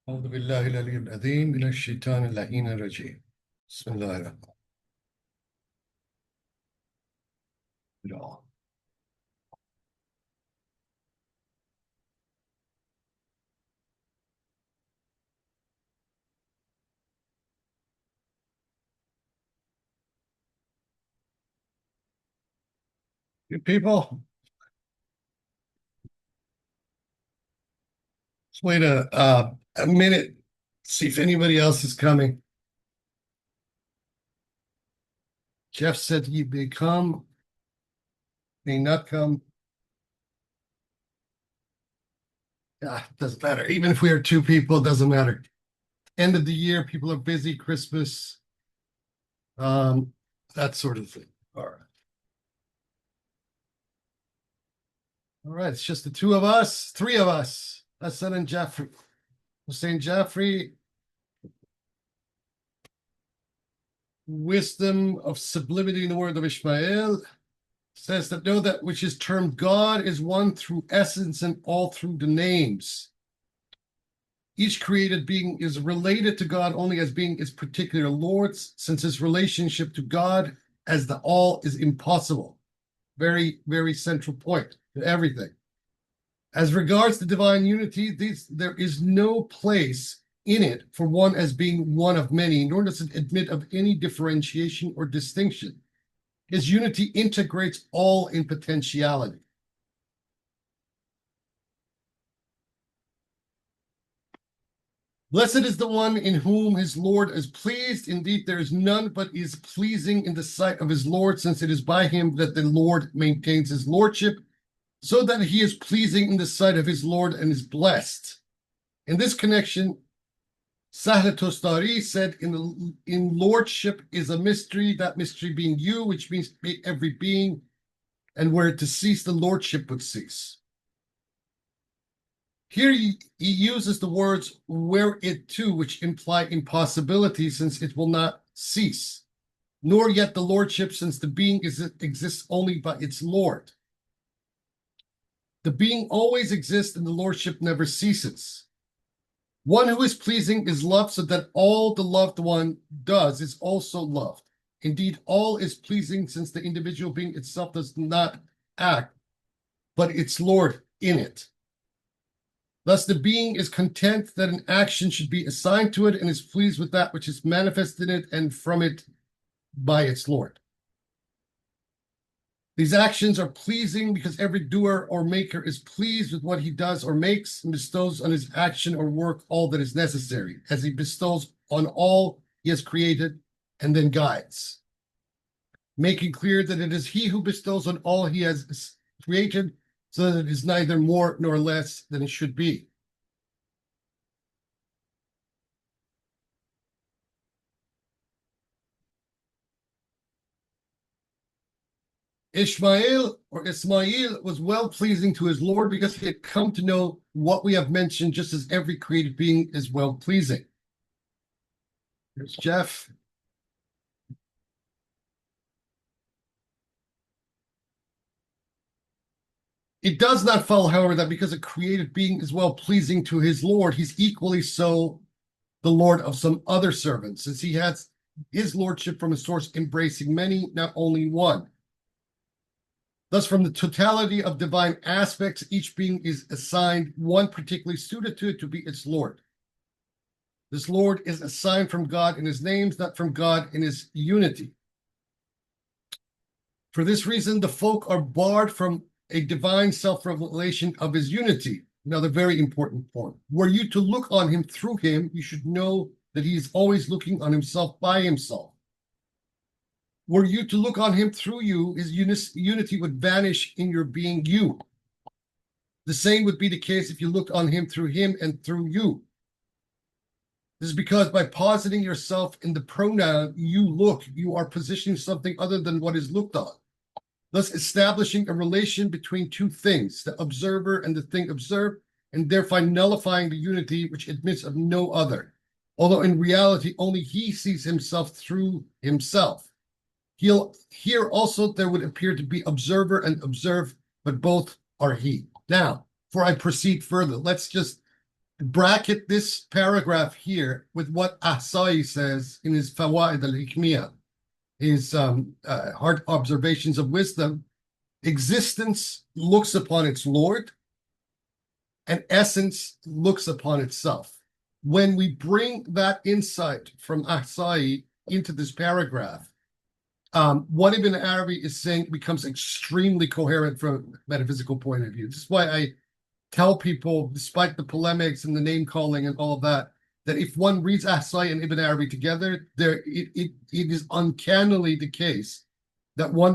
أعوذ بالله العلي العظيم من الشيطان اللعين الرجيم. بسم الله الرحمن الرحيم. You people, let's wait a minute, see if anybody else is coming. Jeff said he may come, may not come. Doesn't matter. Even if we are two people, it doesn't matter. End of the year, people are busy, Christmas, um, that sort of thing. All right. All right, it's just the two of us, three of us. Hassan and Jeffrey. Hussein Jaffrey, wisdom of sublimity in the word of Ismail, says that know that which is termed God is one through essence and all through the names. Each created being is related to God only as being its particular Lord's, since his relationship to God as the all is impossible. Very, very central point to everything. As regards the divine unity, there is no place in it for one as being one of many, nor does it admit of any differentiation or distinction. His unity integrates all in potentiality. Blessed is the one in whom his Lord is pleased. Indeed, there is none but is pleasing in the sight of his Lord, since it is by him that the Lord maintains his lordship, so that he is pleasing in the sight of his Lord and is blessed. In this connection, Sahle Tostari said, in lordship is a mystery, that mystery being you, which means every being, and were it to cease, the lordship would cease. Here he uses the words were it to, which imply impossibility, since it will not cease, nor yet the lordship, since the being exists only by its Lord. The being always exists and the lordship never ceases. One who is pleasing is loved, so that all the loved one does is also loved. Indeed, all is pleasing, since the individual being itself does not act, but its Lord in it. Thus, the being is content that an action should be assigned to it and is pleased with that which is manifested in it and from it by its Lord. These actions are pleasing because every doer or maker is pleased with what he does or makes and bestows on his action or work all that is necessary, as he bestows on all he has created and then guides, making clear that it is he who bestows on all he has created, so that it is neither more nor less than it should be. Ishmael or Ismail was well pleasing to his Lord because he had come to know what we have mentioned, just as every created being is well pleasing. Here's Jeff. It does not follow, however, that because a created being is well pleasing to his Lord, he's equally so the Lord of some other servants, since he has his lordship from a source embracing many, not only one. Thus, from the totality of divine aspects, each being is assigned one particularly suited to it to be its Lord. This Lord is assigned from God in his names, not from God in his unity. For this reason, the folk are barred from a divine self-revelation of his unity. Another very important point. Were you to look on him through him, you should know that he is always looking on himself by himself. Were you to look on him through you, his unity would vanish in your being you. The same would be the case if you looked on him through him and through you. This is because by positing yourself in the pronoun you look, you are positioning something other than what is looked on, thus establishing a relation between two things, the observer and the thing observed, and thereby nullifying the unity which admits of no other, although in reality only he sees himself through himself. Here also there would appear to be observer and observed, but both are he. Now, before I proceed further, let's just bracket this paragraph here with what Ahsai says in his Fawaid al-Hikmiyah, his hard observations of wisdom. Existence looks upon its Lord, and essence looks upon itself. When we bring that insight from Ahsai into this paragraph, what Ibn Arabi is saying becomes extremely coherent from a metaphysical point of view. This is why I tell people, despite the polemics and the name calling and all of that, that if one reads Ahsai and Ibn Arabi together, it is uncannily the case that one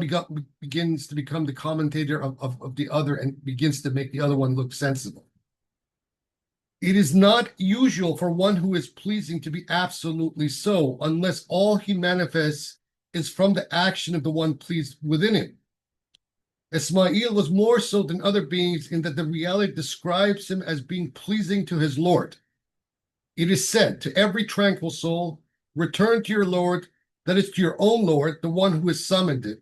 begins to become the commentator of the other and begins to make the other one look sensible. It is not usual for one who is pleasing to be absolutely so, unless all he manifests is from the action of the one pleased within him. Ismail was more so than other beings in that the reality describes him as being pleasing to his Lord. It is said to every tranquil soul, return to your Lord, that is to your own Lord, the one who has summoned it,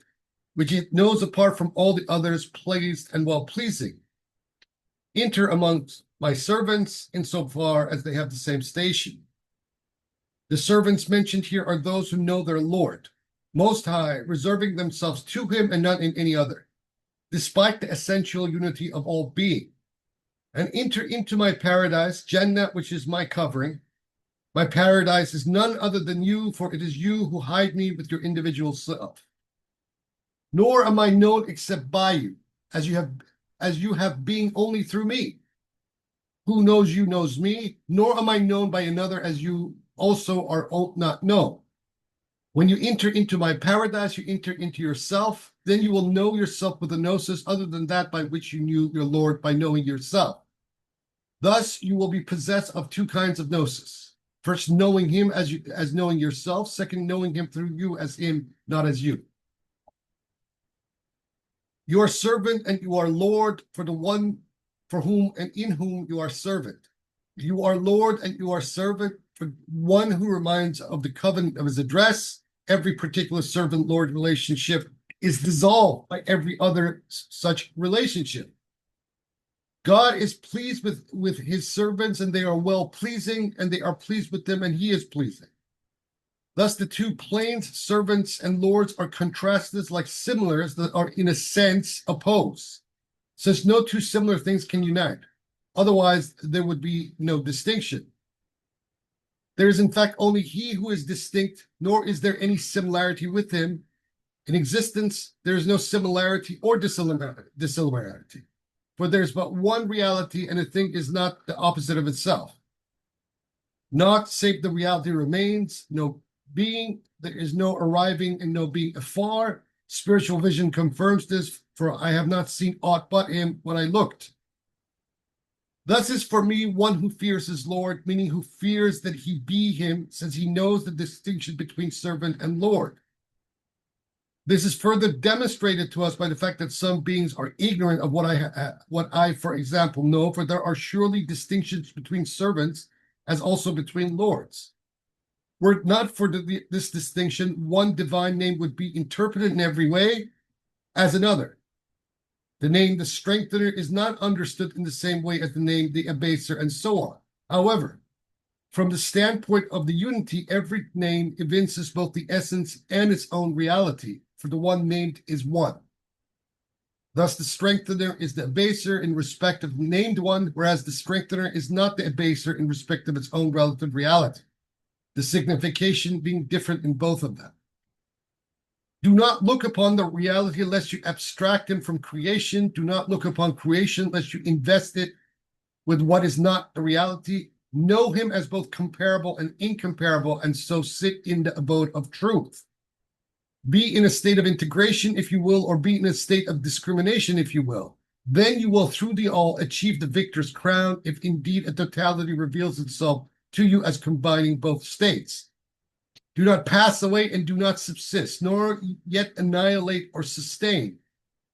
which it knows apart from all the others pleased and well-pleasing. Enter amongst my servants insofar as they have the same station. The servants mentioned here are those who know their Lord, Most High, reserving themselves to him and not in any other, despite the essential unity of all being. And enter into my paradise, Jannah, which is my covering. My paradise is none other than you, for it is you who hide me with your individual self. Nor am I known except by you, as you have being only through me. Who knows you knows me, nor am I known by another, as you also are not known. When you enter into my paradise, you enter into yourself. Then you will know yourself with a gnosis other than that by which you knew your Lord, by knowing yourself. Thus, you will be possessed of two kinds of gnosis. First, knowing him as knowing yourself. Second, knowing him through you as him, not as you. You are servant and you are Lord for the one for whom and in whom you are servant. You are Lord and you are servant for one who reminds of the covenant of his address. Every particular servant-Lord relationship is dissolved by every other such relationship. God is pleased with his servants, and they are well-pleasing, and they are pleased with them, and he is pleasing. Thus, the two planes, servants and lords, are contrasted like similars that are, in a sense, opposed, since no two similar things can unite. Otherwise, there would be no distinction. There is, in fact, only he who is distinct, nor is there any similarity with him. In existence, there is no similarity or dissimilarity. For there is but one reality, and a thing is not the opposite of itself. Not save the reality remains, no being, there is no arriving and no being afar. Spiritual vision confirms this, for I have not seen aught but him when I looked. Thus is for me one who fears his Lord, meaning who fears that he be him, since he knows the distinction between servant and Lord. This is further demonstrated to us by the fact that some beings are ignorant of what I, for example, know, for there are surely distinctions between servants as also between lords. Were it not for this distinction, one divine name would be interpreted in every way as another. The name the strengthener is not understood in the same way as the name the abaser, and so on. However, from the standpoint of the unity, every name evinces both the essence and its own reality, for the one named is one. Thus, the strengthener is the abaser in respect of the named one, whereas the strengthener is not the abaser in respect of its own relative reality, the signification being different in both of them. Do not look upon the reality lest you abstract him from creation. Do not look upon creation lest you invest it with what is not the reality. Know him as both comparable and incomparable, and so sit in the abode of truth. Be in a state of integration, if you will, or be in a state of discrimination, if you will. Then you will, through the all, achieve the victor's crown, if indeed a totality reveals itself to you as combining both states. Do not pass away and do not subsist, nor yet annihilate or sustain.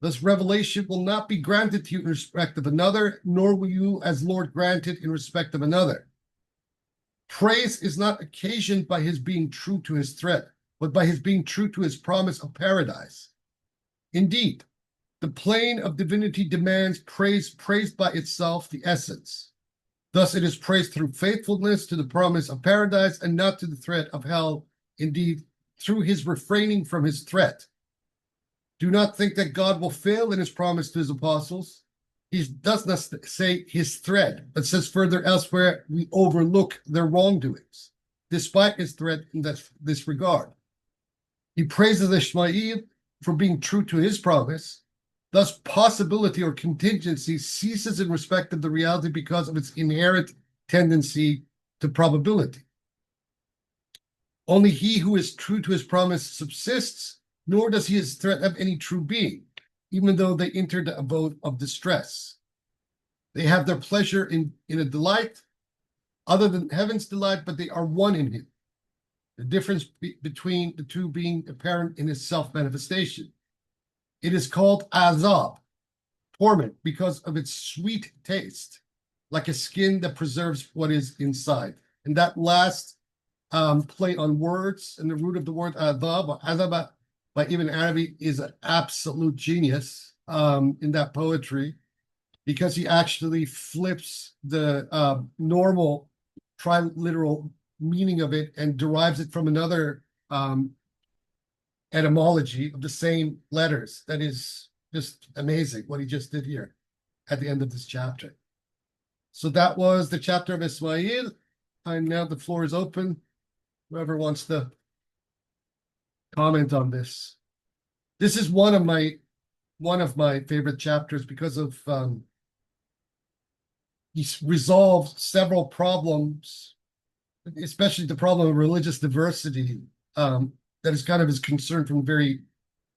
Thus revelation will not be granted to you in respect of another, nor will you as Lord grant it in respect of another. Praise is not occasioned by his being true to his threat, but by his being true to his promise of paradise. Indeed, the plane of divinity demands praise, praised by itself, the essence. Thus it is praised through faithfulness to the promise of paradise and not to the threat of hell. Indeed, through his refraining from his threat. Do not think that God will fail in his promise to his apostles. He does not say his threat, but says further elsewhere, we overlook their wrongdoings, despite his threat in this regard. He praises Ismail for being true to his promise. Thus, possibility or contingency ceases in respect of the reality because of its inherent tendency to probability. Only he who is true to his promise subsists, nor does his threat have any true being, even though they enter the abode of distress. They have their pleasure in a delight other than heaven's delight, but they are one in him. The difference between the two being apparent in his self-manifestation. It is called azab, torment, because of its sweet taste, like a skin that preserves what is inside. And that last play on words and the root of the word azab, or azaba, by Ibn Arabi, is an absolute genius in that poetry, because he actually flips the normal triliteral meaning of it and derives it from another etymology of the same letters. That is just amazing what he just did here at the end of this chapter. So that was the chapter of Ismail. And now the floor is open. Whoever wants to comment on this. This is one of my favorite chapters because of he's resolved several problems, especially the problem of religious diversity, that is kind of his concern from the very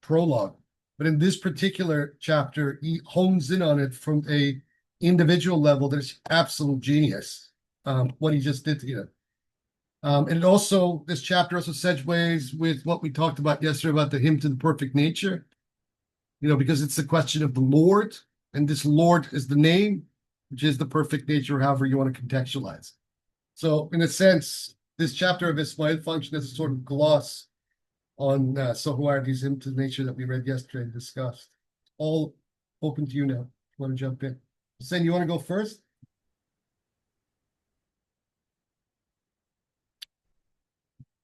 prologue. But in this particular chapter, he hones in on it from a individual level that is absolute genius, what he just did here. And also, this chapter also segues with what we talked about yesterday about the hymn to the perfect nature, because it's the question of the Lord, and this Lord is the name, which is the perfect nature, however you want to contextualize. So, in a sense, this chapter of Ismail functions as a sort of gloss on Sohrawardi's hymn to nature that we read yesterday and discussed. All open to you now. You want to jump in? Hussein, you want to go first?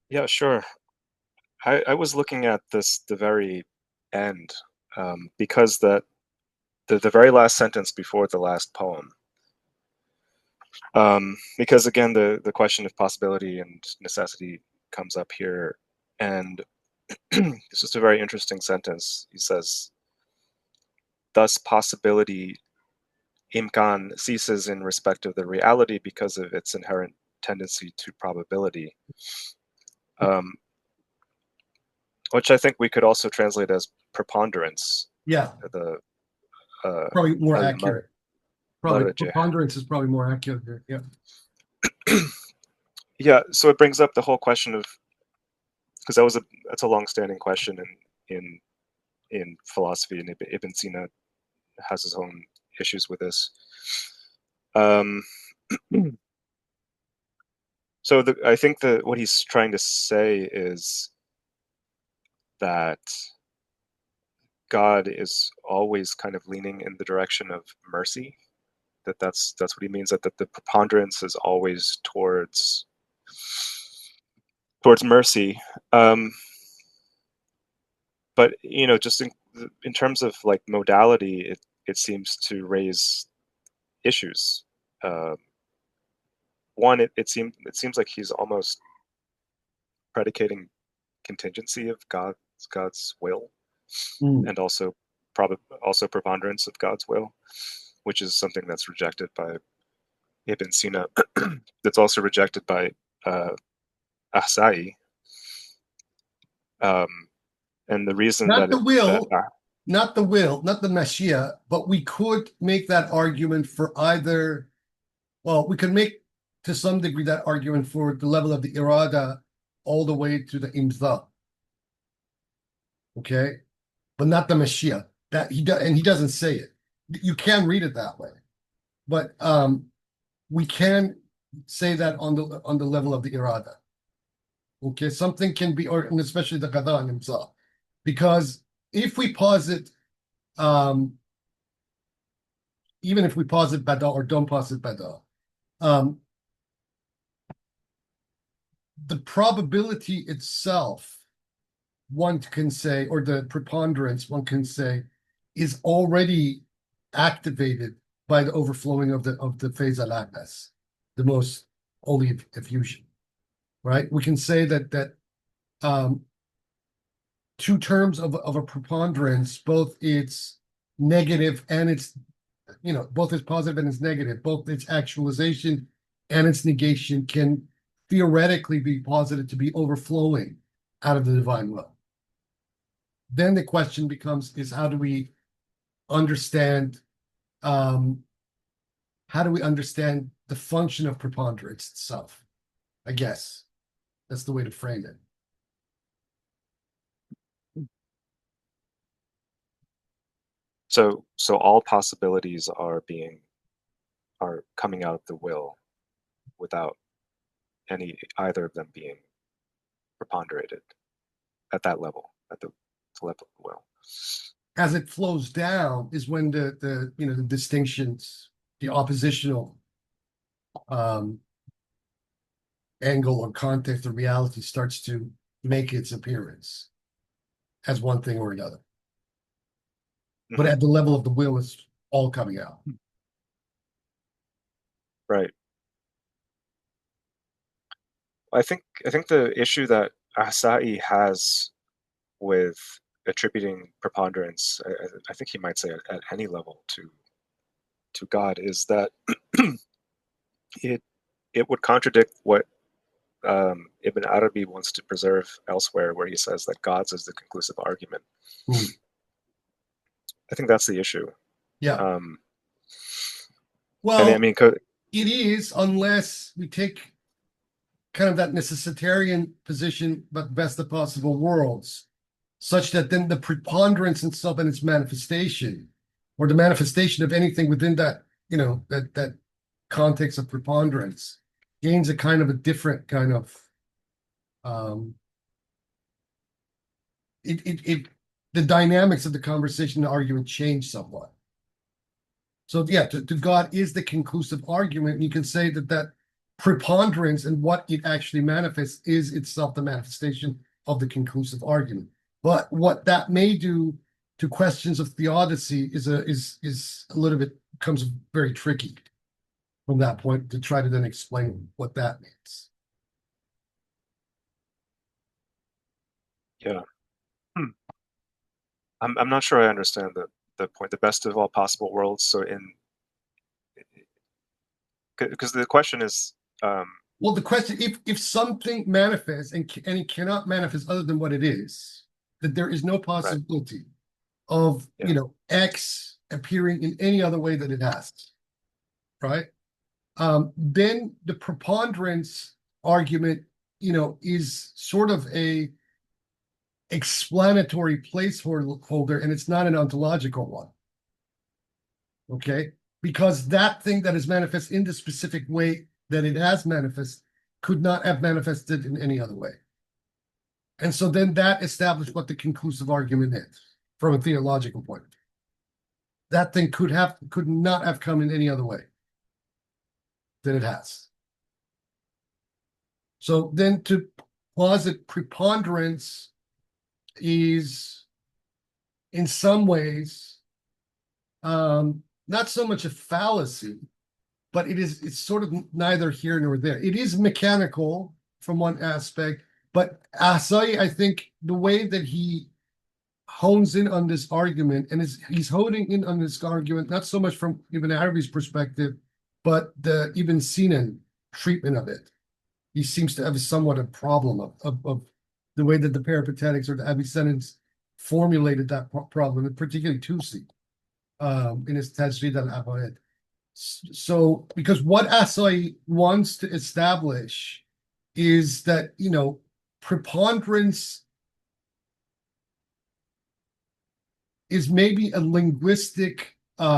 Yeah, sure. I was looking at the very end, because the very last sentence before the last poem, because again the question of possibility and necessity comes up here, and it's just a very interesting sentence. He says, thus possibility, imkan, ceases in respect of the reality because of its inherent tendency to probability, which I think we could also translate as preponderance. Yeah, The probably more accurate. Probably marjah. preponderance is probably more accurate here. Yeah. Yeah, so it brings up the whole question of, because that's a long-standing question in philosophy, and Ibn Sina has his own issues with this. So I think that what he's trying to say is that God is always kind of leaning in the direction of mercy. That's what he means. That the preponderance is always towards mercy. But just in terms of like modality, it seems to raise issues. One, it seems like he's almost predicating contingency of God's will, and also preponderance of God's will, which is something that's rejected by Ibn Sina. That's also rejected by Ahsai. And the reason Not that the will, not the Mashiach, but we could make that argument for either. Well, we can make to some degree that argument for the level of the irada all the way to the imza. Okay, but not the Mashiach. That he does, and he doesn't say it. You can read it that way, but we can say that on the level of the irada. Okay, something can be, or and especially the qada and imza, because if we posit, even if we posit bada or don't posit bada, Um, the probability itself, one can say, or the preponderance, one can say, is already activated by the overflowing of the phase al-Aqas, the most holy effusion, right? We can say that two terms of a preponderance, both its negative and its, both its positive and its negative, both its actualization and its negation can theoretically be posited to be overflowing out of the divine will. Then the question becomes is how do we understand the function of preponderance itself? I guess that's the way to frame it. So all possibilities are coming out of the will without either of them being preponderated at that level, at the level of the will. As it flows down is when the distinctions, the oppositional angle or context or reality starts to make its appearance as one thing or another. But at the level of the will, it's all coming out. Right. I think the issue that Ahsa'i has with attributing preponderance, I think he might say at any level to God, is that it would contradict what Ibn Arabi wants to preserve elsewhere, where he says that God's is the conclusive argument. I think that's the issue. Yeah. Well, I mean, it is, unless we take kind of that necessitarian position, but best of possible worlds, such that then the preponderance itself and its manifestation, or the manifestation of anything within that, that context of preponderance, gains a kind of a different kind of the dynamics of the conversation and argument change somewhat. So yeah, to God is the conclusive argument. And you can say that preponderance and what it actually manifests is itself the manifestation of the conclusive argument. But what that may do to questions of theodicy is a little bit becomes very tricky from that point to try to then explain what that means. Yeah. I'm not sure I understand the point. The best of all possible worlds. So because the question is. Well, the question, if something manifests and it cannot manifest other than what it is, that there is no possibility of X appearing in any other way that it has, right? Then the preponderance argument, is sort of a explanatory placeholder, and it's not an ontological one. Okay, because that thing that is manifest in the specific way that it has manifest could not have manifested in any other way. And so then that established what the conclusive argument is from a theological point of view. That thing could not have come in any other way than it has. So then to posit preponderance is in some ways not so much a fallacy, but it's sort of neither here nor there. It is mechanical from one aspect, but Ahsa'i, I think the way that he hones in on this argument, and he's honing in on this argument, not so much from Ibn Arabi's perspective, but the Ibn Sina treatment of it. He seems to have somewhat a problem of the way that the Peripatetics or the Avicennians formulated that problem, and particularly Tusi in his Tajrid al-Aqaid. So, because what Ahsa'i wants to establish is that, preponderance is maybe a linguistic, it's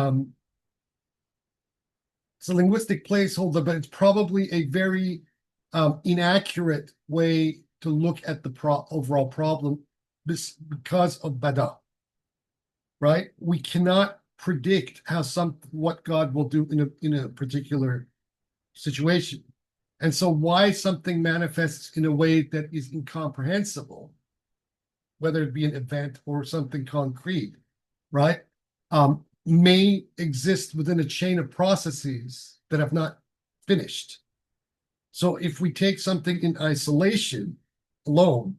a linguistic placeholder, but it's probably a very inaccurate way to look at the overall problem because of Bada, right? We cannot predict what God will do in a particular situation. And so why something manifests in a way that is incomprehensible, whether it be an event or something concrete, right, may exist within a chain of processes that have not finished. So if we take something in isolation alone,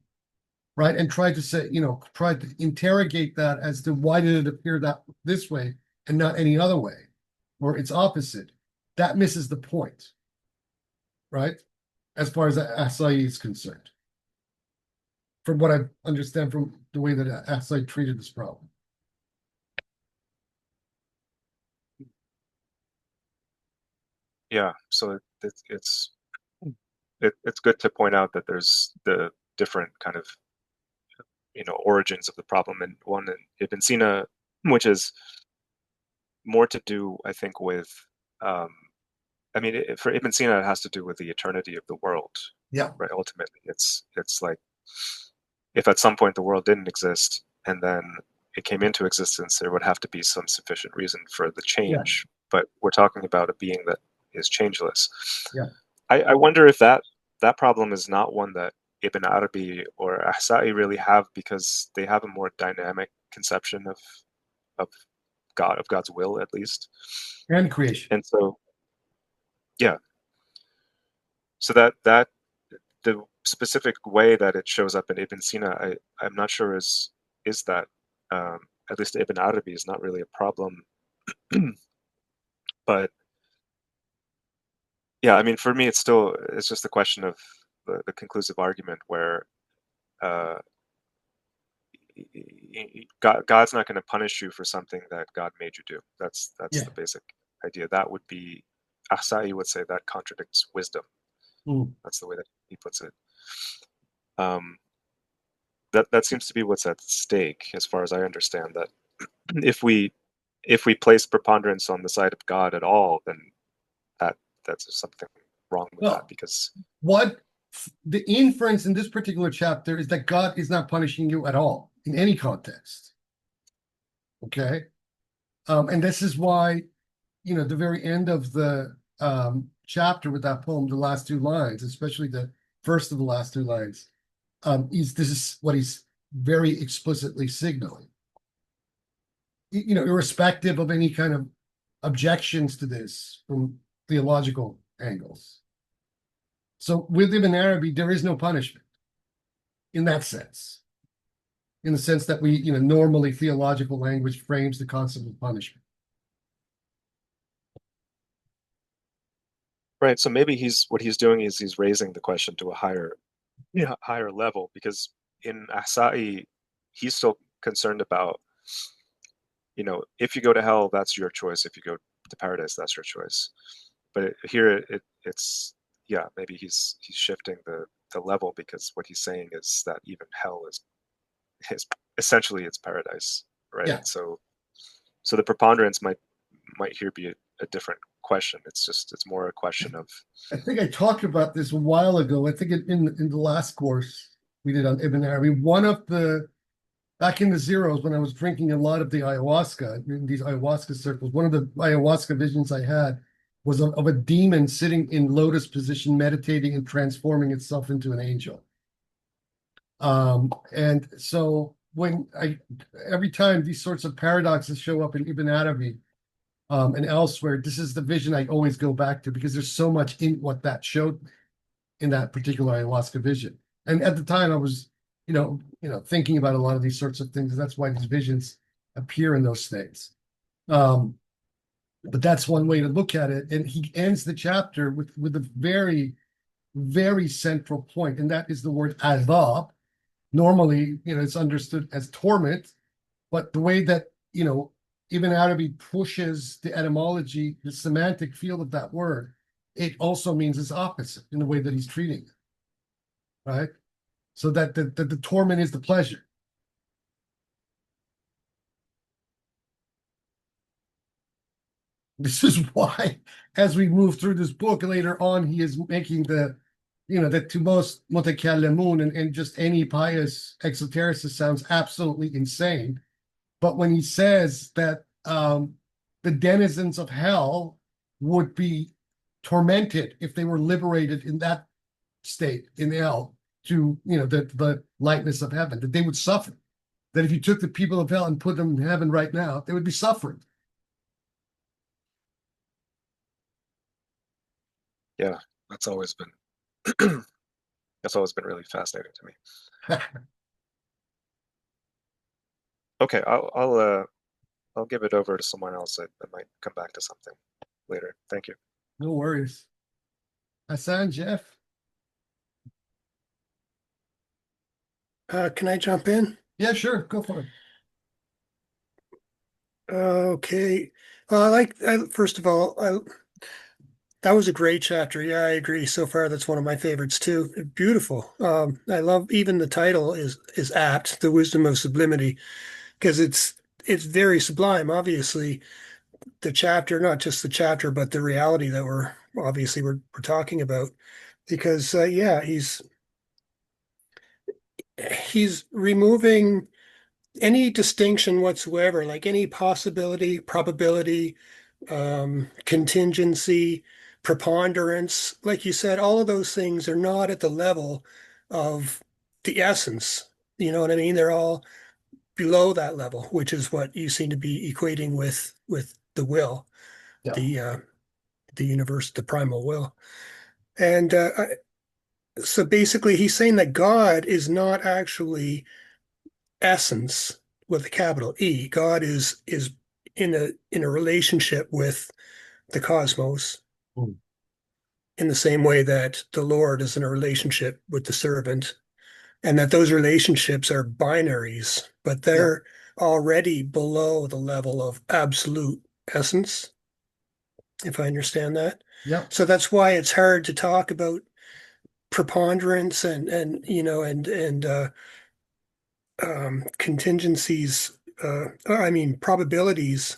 right, and try to say, try to interrogate that as to why did it appear that this way and not any other way, or its opposite, that misses the point, right? As far as Asai is concerned, from what I understand from the way that Asai treated this problem. Yeah, so it's good to point out that there's the different kind of origins of the problem, and one in Ibn Sina, which is more to do, I think, with I mean, for Ibn Sina, it has to do with the eternity of the world. Yeah. Right. Ultimately, it's like if at some point the world didn't exist and then it came into existence, there would have to be some sufficient reason for the change. Yeah. But we're talking about a being that is changeless. Yeah. I wonder if that problem is not one that Ibn Arabi or Ahsa'i really have, because they have a more dynamic conception of God, of God's will, at least, and creation. And so, yeah. So that the specific way that it shows up in Ibn Sina, I'm not sure is that at least Ibn Arabi is not really a problem. But yeah, I mean, for me, it's just a question of the conclusive argument where God's not going to punish you for something that God made you do. That's the basic idea. That would be, Ahsa'i would say that contradicts wisdom. That's the way that he puts it. That seems to be what's at stake, as far as I understand. That if we place preponderance on the side of God at all, then that's something wrong with that. Because what the inference in this particular chapter is that God is not punishing you at all in any context. Okay, and this is why, the very end of the chapter with that poem, the last two lines, especially the first of the last two lines, this is what he's very explicitly signaling. Irrespective of any kind of objections to this from theological angles. So with Ibn Arabi, there is no punishment in that sense. In the sense that we, normally theological language frames the concept of punishment. Right. So maybe what he's doing is he's raising the question to a higher level, because in Ahsa'i, he's still concerned about, if you go to hell, that's your choice. If you go to paradise, that's your choice. But here it's maybe he's shifting the level, because what he's saying is that even hell is essentially it's paradise, right? Yeah. So the preponderance might here be a different question. It's more a question of, I think I talked about this a while ago. I think in the last course we did on Ibn Arabi, one of the, back in the zeros when I was drinking a lot of the ayahuasca, in these ayahuasca circles, one of the ayahuasca visions I had was of a demon sitting in lotus position, meditating and transforming itself into an angel. And so every time these sorts of paradoxes show up in Ibn Arabi and elsewhere, this is the vision I always go back to, because there's so much in what that showed me in that particular ayahuasca vision. And at the time I was, thinking about a lot of these sorts of things. That's why these visions appear in those states. But that's one way to look at it. And he ends the chapter with a very, very central point, and that is the word azab. Normally, it's understood as torment, but the way that, Ibn Arabi pushes the etymology, the semantic field of that word, it also means its opposite in the way that he's treating it, right? So that the torment is the pleasure. This is why, as we move through this book later on, he is making that to most mutakallimun and just any pious exotericist sounds absolutely insane. But when he says that the denizens of hell would be tormented if they were liberated in that state in hell to, the lightness of heaven, that they would suffer. That if you took the people of hell and put them in heaven right now, they would be suffering. Yeah, that's always been really fascinating to me. Okay, I'll give it over to someone else. I might come back to something later. Thank you. No worries. Hassan, Jeff? Can I jump in? Yeah, sure. Go for it. Okay. First of all, that was a great chapter. Yeah, I agree. So far, that's one of my favorites too. Beautiful. I love even the title is apt, The Wisdom of Sublimity, because it's very sublime. Obviously, the chapter, not just the chapter, but the reality that we're talking about. Because yeah, he's removing any distinction whatsoever, like any possibility, probability, contingency, preponderance. Like you said, all of those things are not at the level of the essence. You know what I mean? They're all below that level, which is what you seem to be equating with the will, Yeah. the universe, the primal will. And so basically, he's saying that God is not actually essence with a capital E. God is in a relationship with the cosmos Mm. in the same way that the Lord is in a relationship with the servant, and that those relationships are binaries, but they're already below the level of absolute essence, if I understand that. Yeah. So that's why it's hard to talk about preponderance and contingencies, I mean probabilities,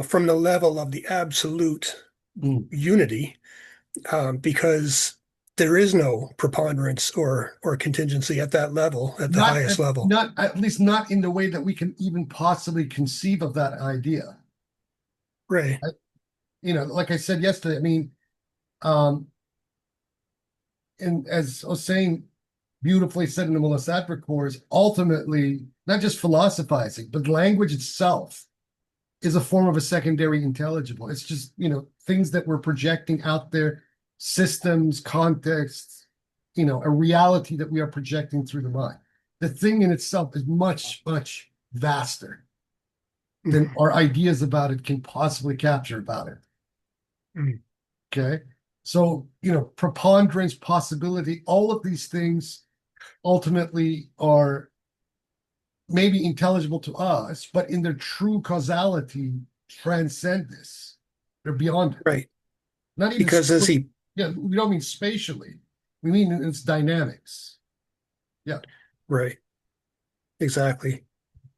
from the level of the absolute unity, because there is no preponderance or contingency at that level, at the highest level. Not at least not in the way that we can even possibly conceive of that idea. Right. Like I said yesterday, I mean, and as I was saying, beautifully said in the Mulasat course, ultimately, not just philosophizing, but language itself is a form of a secondary intelligible. It's just, things that we're projecting out there, systems, contexts, a reality that we are projecting through the mind. The thing in itself is much, much vaster than our ideas about it can possibly capture about it. Mhm. Okay. So, preponderance, possibility, all of these things ultimately are maybe intelligible to us, but in their true causality transcend this. They're beyond it. Right. Not even Because as he yeah, we don't mean spatially. We mean in its dynamics. Yeah. Right. Exactly.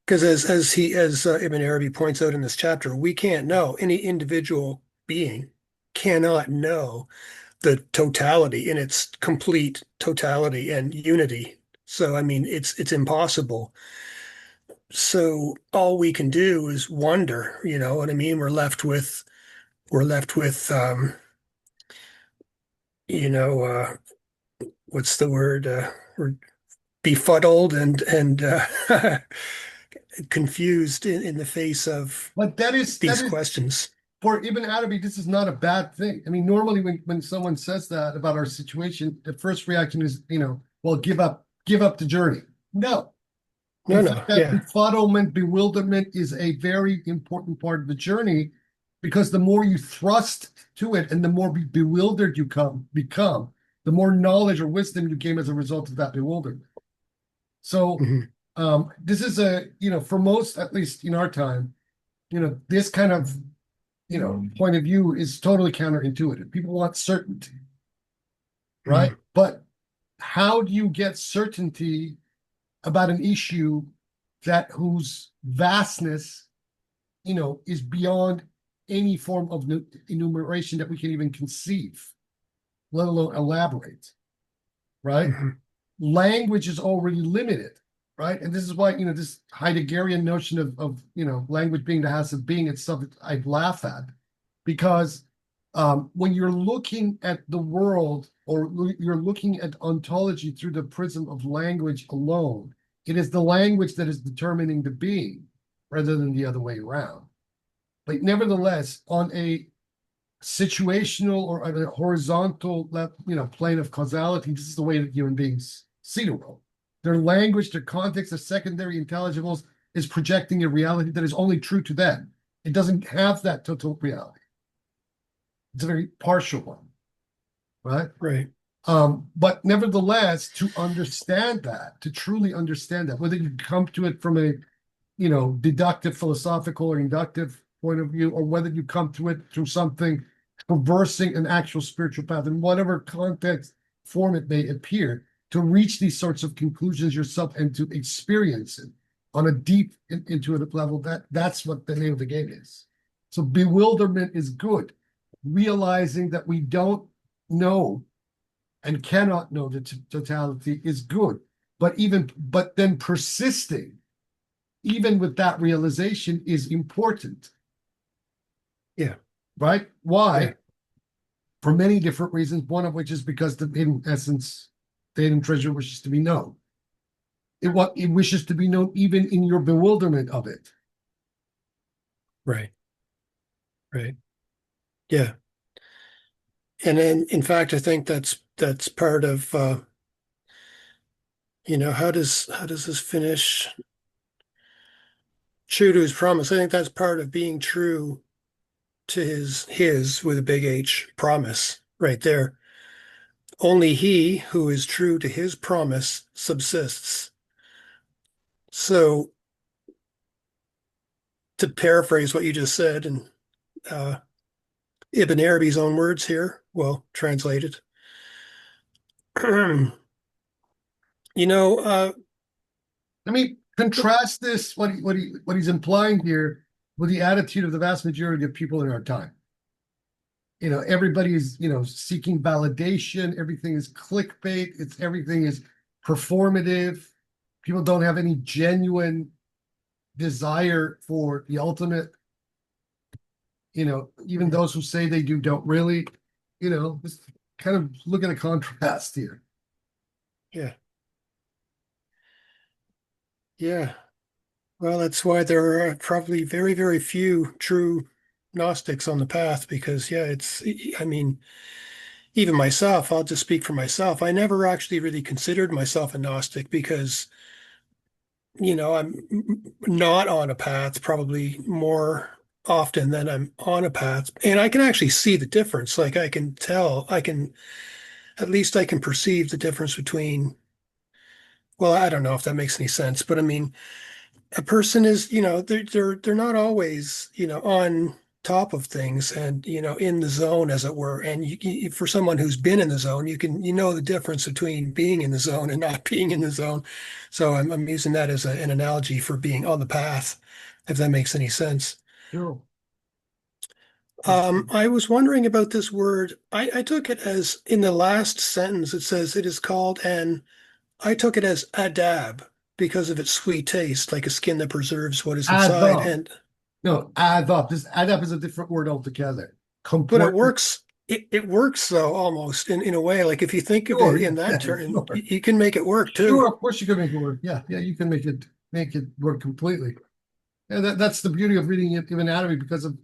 Because as Ibn Arabi points out in this chapter, we can't know, any individual being cannot know the totality in its complete totality and unity. So I mean, it's impossible. So all we can do is wonder, you know what I mean? We're left with you know, what's the word? We're befuddled and confused in the face of But these questions. for Ibn Arabi, this is not a bad thing. I mean, normally when someone says that about our situation, the first reaction is, well, give up the journey. No. In No, fact, that yeah. befuddlement, bewilderment is a very important part of the journey, because the more you thrust to it and the more bewildered you become, the more knowledge or wisdom you gain as a result of that bewilderment. So this is for most, at least in our time, this kind of, point of view is totally counterintuitive. People want certainty, right? But how do you get certainty about an issue whose vastness, is beyond any form of enumeration that we can even conceive, let alone elaborate, right? Language is already limited, right? And this is why, this Heideggerian notion of language being the house of being itself, I laugh at, because When you're looking at the world or you're looking at ontology through the prism of language alone, it is the language that is determining the being rather than the other way around. But nevertheless, on a situational or on a horizontal plane of causality, this is the way that human beings see the world. Their language, their context, their secondary intelligibles is projecting a reality that is only true to them. It doesn't have that total reality. It's a very partial one, right? Right. But nevertheless, to understand that, to truly understand that, whether you come to it from a, deductive, philosophical, or inductive point of view, or whether you come to it through something traversing an actual spiritual path, in whatever context, form it may appear, to reach these sorts of conclusions yourself and to experience it on a deep intuitive level, that's what the name of the game is. So bewilderment is good. Realizing that we don't know and cannot know the totality is good. But then persisting, even with that realization, is important. Yeah. Right? Why? Yeah. For many different reasons, one of which is because the hidden essence, the hidden treasure wishes to be known. It wishes to be known even in your bewilderment of it. Right. Right. Yeah. And then, in fact, I think that's part of how does this finish? True to his promise. I think that's part of being true to his with a big H promise right there. Only he who is true to his promise subsists. So to paraphrase what you just said, and uh, Ibn Arabi's own words here, well translated. You know, I mean, contrast this, what he's implying here, with the attitude of the vast majority of people in our time. Everybody's, seeking validation. Everything is clickbait. Everything is performative. People don't have any genuine desire for the ultimate. Even those who say they do don't really. Just kind of look at a contrast here. yeah, yeah. Well, that's why there are probably very, very few true Gnostics on the path because, yeah, I mean, even myself, I'll just speak for myself. I never actually really considered myself a Gnostic because, I'm not on a path probably more often than I'm on a path. And I can actually see the difference. Like I can tell, at least I can perceive the difference between, well, I don't know if that makes any sense, but I mean, a person is, they're not always, on top of things and, in the zone, as it were. And for someone who's been in the zone, you know the difference between being in the zone and not being in the zone. So I'm using that as an analogy for being on the path, if that makes any sense. Sure. I was wondering about this word. I took it as in the last sentence, it says it is called I took it as adab because of its sweet taste, like a skin that preserves what is inside. Adab. No, adab. This adab is a different word altogether. But it Comport. works. It works though almost in a way. Like if you think of Sure, it yeah, in that yeah, term, sure. you can make it work Sure, too. of course you can make it work. Yeah, yeah, you can make it work completely. And that's the beauty of reading it, even Arabic, because of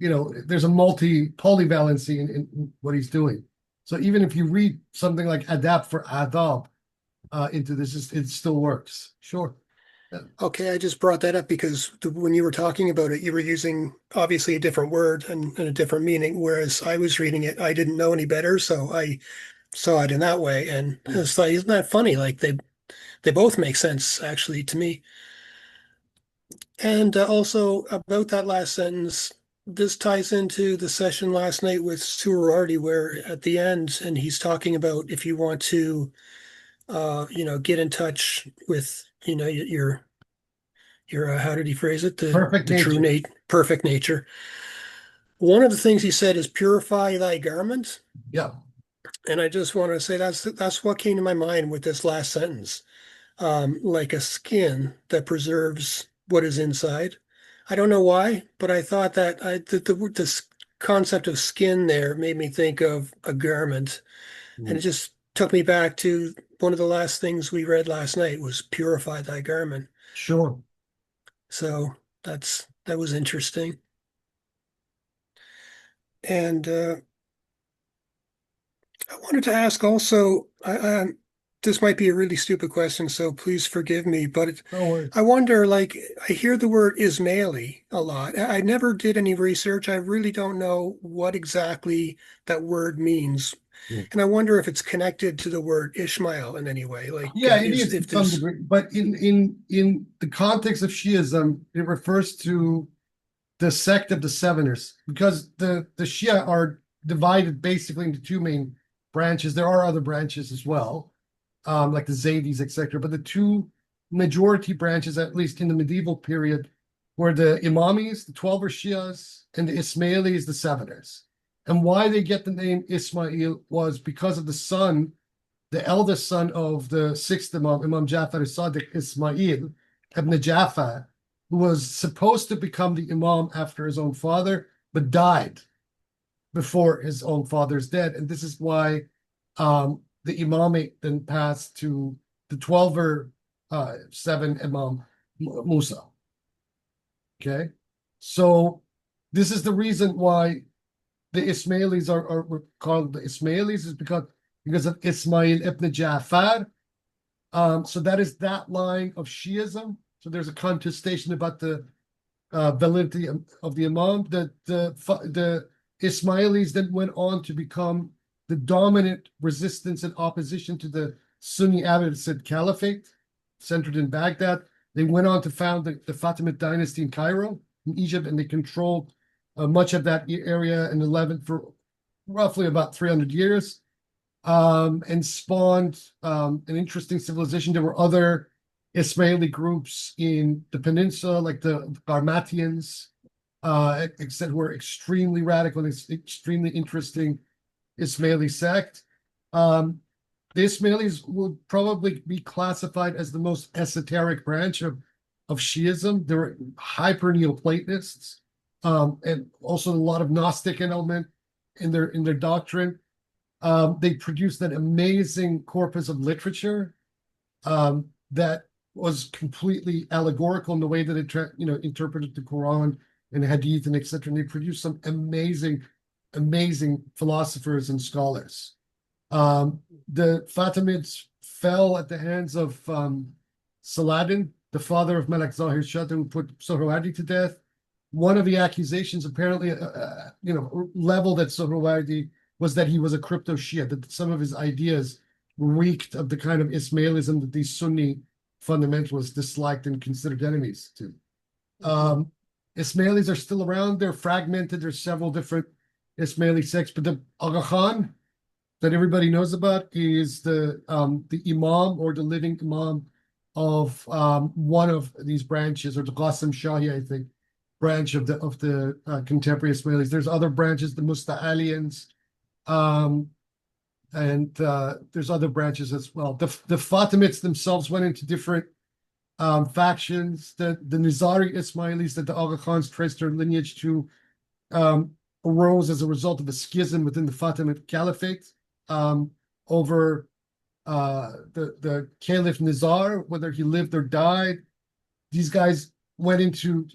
there's a polyvalency in what he's doing. So even if you read something like adapt for adab into this, it still works. Sure. Yeah. Okay, I just brought that up because when you were talking about it, you were using obviously a different word and a different meaning, whereas I was reading it, I didn't know any better, so I saw it in that way. And it's like, isn't that funny? Like they both make sense actually to me. And also about that last sentence, this ties into the session last night with Sorority, where at the end, and he's talking about if you want to, get in touch with, your how did he phrase it? Perfect The true nature. perfect nature. One of the things he said is purify thy garment, Yeah. and I just want to say that's what came to my mind with this last sentence. Like a skin that preserves what is inside. I don't know why, but I thought that concept of skin there made me think of a garment. And it just took me back to one of the last things we read last night was purify thy garment. Sure. So that was interesting. And I wanted to ask also, this might be a really stupid question, so please forgive me, but No worries. I wonder, like, I hear the word Ismaili a lot. I never did any research. I really don't know what exactly that word means. And I wonder if it's connected to the word Ishmael in any way. Like, Yeah, it is to if some there's, degree, but in the context of Shiism, it refers to the sect of the Seveners, because the Shia are divided basically into two main branches. There are other branches as well, like the Zaydis, etc. But the two majority branches, at least in the medieval period, were the Imamis, the 12er Shias, and the Ismailis, the Seveners. And why they get the name Ismail was because of the son, the eldest son of the sixth Imam, Imam Jafar as-Sadiq, Ismail ibn Jafar, who was supposed to become the Imam after his own father, but died before his own father's death. And this is why the Imamate then passed to the 12er seven Imam Musa. Okay, so this is the reason why the Ismailis are called the Ismailis, is because of Ismail ibn Jafar. So that is that line of Shiism. So there's a contestation about the validity of the Imam. The Ismailis then went on to become the dominant resistance and opposition to the Sunni Abbasid Caliphate, centered in Baghdad. They went on to found the Fatimid dynasty in Cairo, in Egypt, and they controlled much of that area in the Levant for roughly about 300 years, and spawned an interesting civilization. There were other Ismaili groups in the peninsula, like the Garmatians, except who were extremely radical and extremely interesting Ismaili sect. The Ismailis would probably be classified as the most esoteric branch of Shiism. They were hyper Neoplatonists, and also a lot of Gnostic element in their doctrine. They produced an amazing corpus of literature that was completely allegorical in the way that it interpreted the Quran and Hadith and etc. And they produced some amazing philosophers and scholars. The Fatimids fell at the hands of Saladin, the father of Malik Zahir Shah, who put Sohrawardi to death. One of the accusations, apparently, leveled at Sohrawardi, was that he was a crypto Shia, that some of his ideas reeked of the kind of Ismailism that these Sunni fundamentalists disliked and considered enemies to. Ismailis are still around. They're fragmented. There's several different Ismaili sects, but the Aga Khan that everybody knows about is the Imam, or the living Imam of one of these branches, or the Qasim Shahi, I think, branch of the contemporary Ismailis. There's other branches, the Musta'alians, and there's other branches as well. The Fatimids themselves went into different factions. The Nizari Ismailis that the Aga Khans traced their lineage to arose as a result of a schism within the Fatimid Caliphate over the Caliph Nizar, whether he lived or died. These guys went into,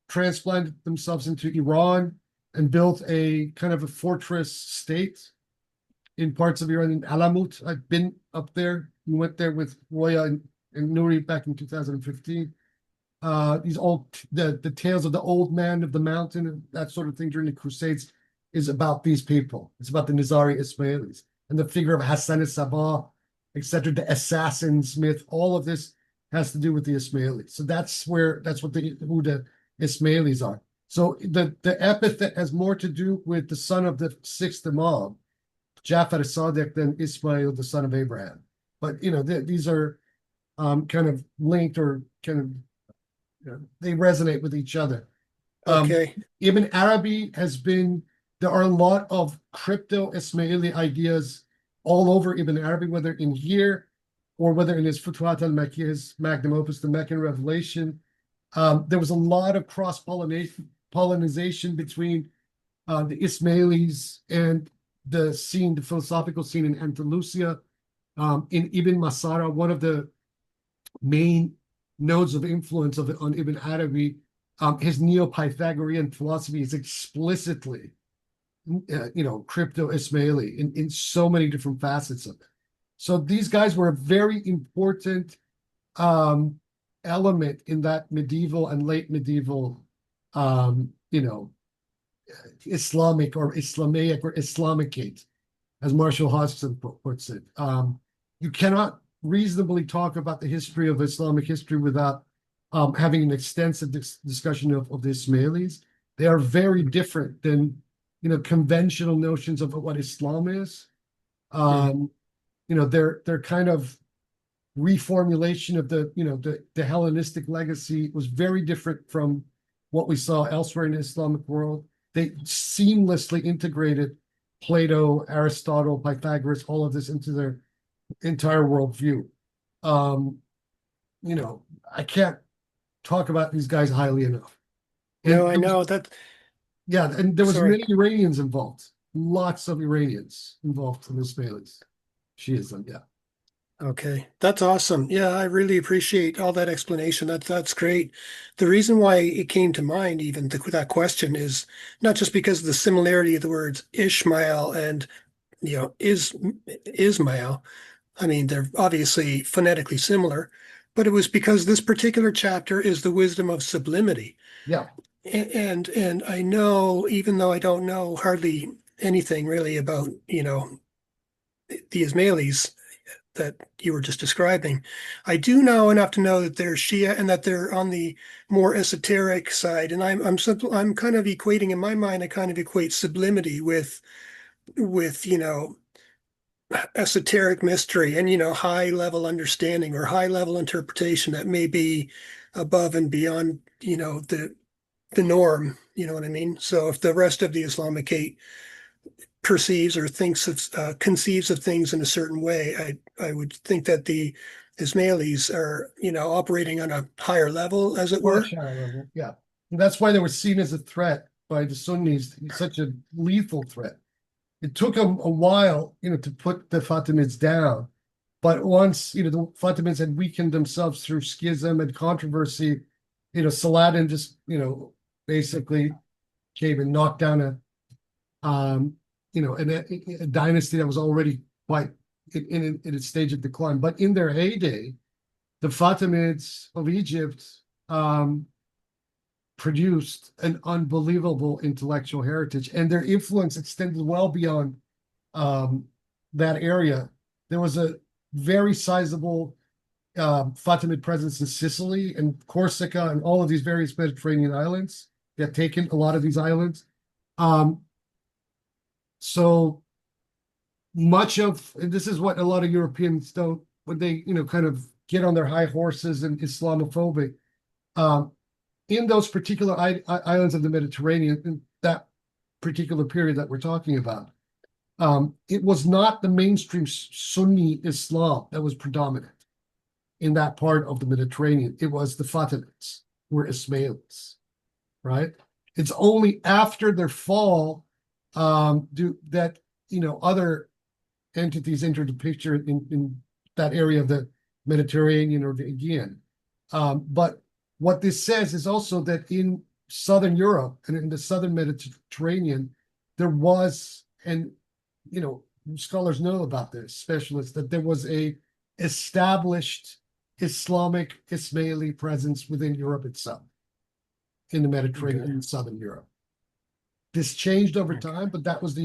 transplanted themselves into Iran and built a kind of a fortress state in parts of Iran, in Alamut. I've been up there. We went there with Roya and Nuri back in 2015. The tales of the old man of the mountain and that sort of thing during the Crusades is about these people. It's about the Nizari Ismailis and the figure of Hassan al-Sabah, etc. The assassin's myth. All of this has to do with the Ismailis. So that's who the Ismailis are. So the epithet has more to do with the son of the sixth Imam, Jafar as-Sadiq, than Ismail, the son of Abraham. But these are kind of linked, or kind of they resonate with each other. okay. Ibn Arabi there are a lot of crypto Ismaili ideas all over Ibn Arabi, whether in here or whether in his Futuhat al-Makkiyah, his magnum opus, the Meccan Revelation. There was a lot of cross-pollination between the Ismailis, and the philosophical scene in Andalusia. In Ibn Masara, one of the main nodes of influence on Ibn Arabi, his Neo-Pythagorean philosophy is explicitly, crypto-Ismaili in so many different facets of it. So these guys were a very important element in that medieval and late medieval, Islamic or Islamaic or Islamicate, as Marshall Hodgson puts it. You cannot reasonably talk about the history of Islamic history without having an extensive discussion of the Ismailis. They are very different than conventional notions of what Islam is. Their kind of reformulation of the Hellenistic legacy was very different from what we saw elsewhere in the Islamic world. They seamlessly integrated Plato, Aristotle, Pythagoras, all of this into their entire worldview. I can't talk about these guys highly enough. No, I know that. Yeah, and there was Sorry. many Iranians involved. Lots of Iranians involved in the Ismailis. Shiism, yeah. Okay, that's awesome. Yeah, I really appreciate all that explanation. That's great. The reason why it came to mind, even that question, is not just because of the similarity of the words Ishmael and Ismail. I mean, they're obviously phonetically similar, but it was because this particular chapter is the wisdom of sublimity. Yeah. And I know, even though I don't know hardly anything really about the Ismailis that you were just describing, I do know enough to know that they're Shia and that they're on the more esoteric side. And I'm kind of equating, in my mind, I kind of equate sublimity with esoteric mystery and high level understanding or high level interpretation that may be above and beyond the norm. You know what I mean? So if the rest of the Islamicate perceives or conceives of things in a certain way, I would think that the Ismailis are operating on a higher level, as it were. Much higher level, yeah. And that's why they were seen as a threat by the Sunnis, such a lethal threat. It took them a while, to put the Fatimids down. But once, the Fatimids had weakened themselves through schism and controversy, Saladin just, basically came and knocked down a dynasty that was already quite in its stage of decline. But in their heyday, the Fatimids of Egypt produced an unbelievable intellectual heritage, and their influence extended well beyond that area. There was a very sizable Fatimid presence in Sicily and Corsica and all of these various Mediterranean islands. They had taken a lot of these islands. So much of, and this is what a lot of Europeans don't, when they, kind of get on their high horses and Islamophobic, in those particular islands of the Mediterranean, in that particular period that we're talking about, it was not the mainstream Sunni Islam that was predominant in that part of the Mediterranean. It was the Fatimids, who were Ismailis, right? It's only after their fall that other entities entered the picture in that area of the Mediterranean or the Aegean. But what this says is also that in Southern Europe and in the Southern Mediterranean, there was, and scholars know about this, specialists, that there was a established Islamic Ismaili presence within Europe itself, in the Mediterranean and Southern Europe. This changed over time, but that was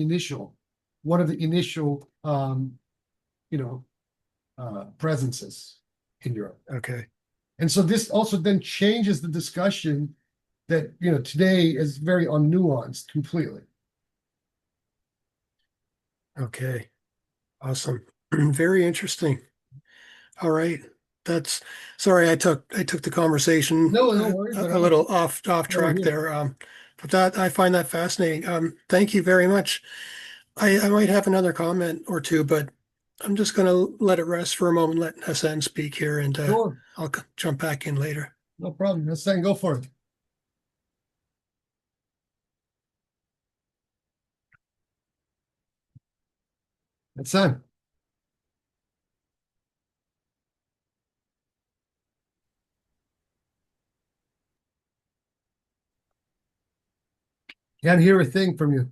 one of the initial presences in Europe. Okay. And so this also then changes the discussion that, today is very unnuanced completely. Okay. Awesome. Very interesting. All right. Sorry, I took the conversation No worries at a all. little off track yeah. there. But I find that fascinating. Thank you very much. I might have another comment or two, but I'm just going to let it rest for a moment, let Hassan speak here, and Sure. I'll jump back in later. No problem. Let's go for it. That's time. Can't hear a thing from you.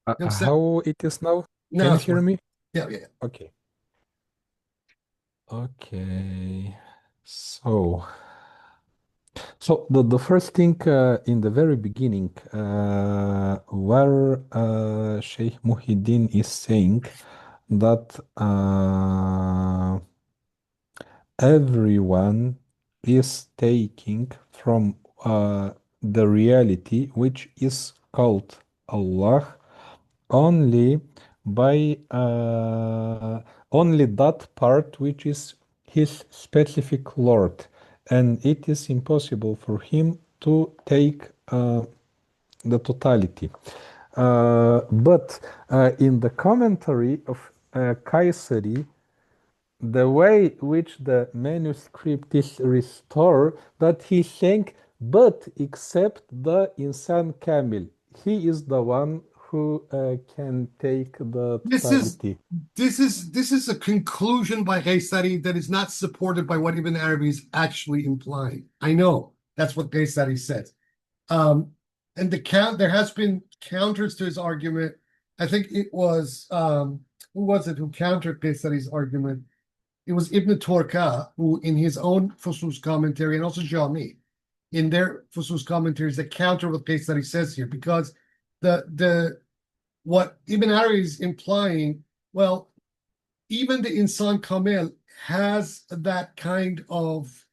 No, How it is now? no, Can you it's hear fine. me? Yeah, yeah. Okay. Okay. So the first thing in the very beginning, where Sheikh Muhyiddin is saying that everyone is taking from the reality which is called Allah only by only that part which is his specific Lord, and it is impossible for him to take the totality. But in the commentary of Kayseri, the way which the manuscript is restored, that he's saying, but except the insan kamil, he is the one who can take the This is totality. this is a conclusion by Gaysari that is not supported by what Ibn Arabi is actually implying. I know that's what Gaysari says. And there has been counters to his argument. I think it was who was it who countered Gaysari's argument? It was Ibn Torka, who in his own Fusus commentary, and also Jami, in their Fusus commentaries, that counter what Gaysari says here, because the what Ibn Arabi is implying, well, even the Insan Kamel has that kind of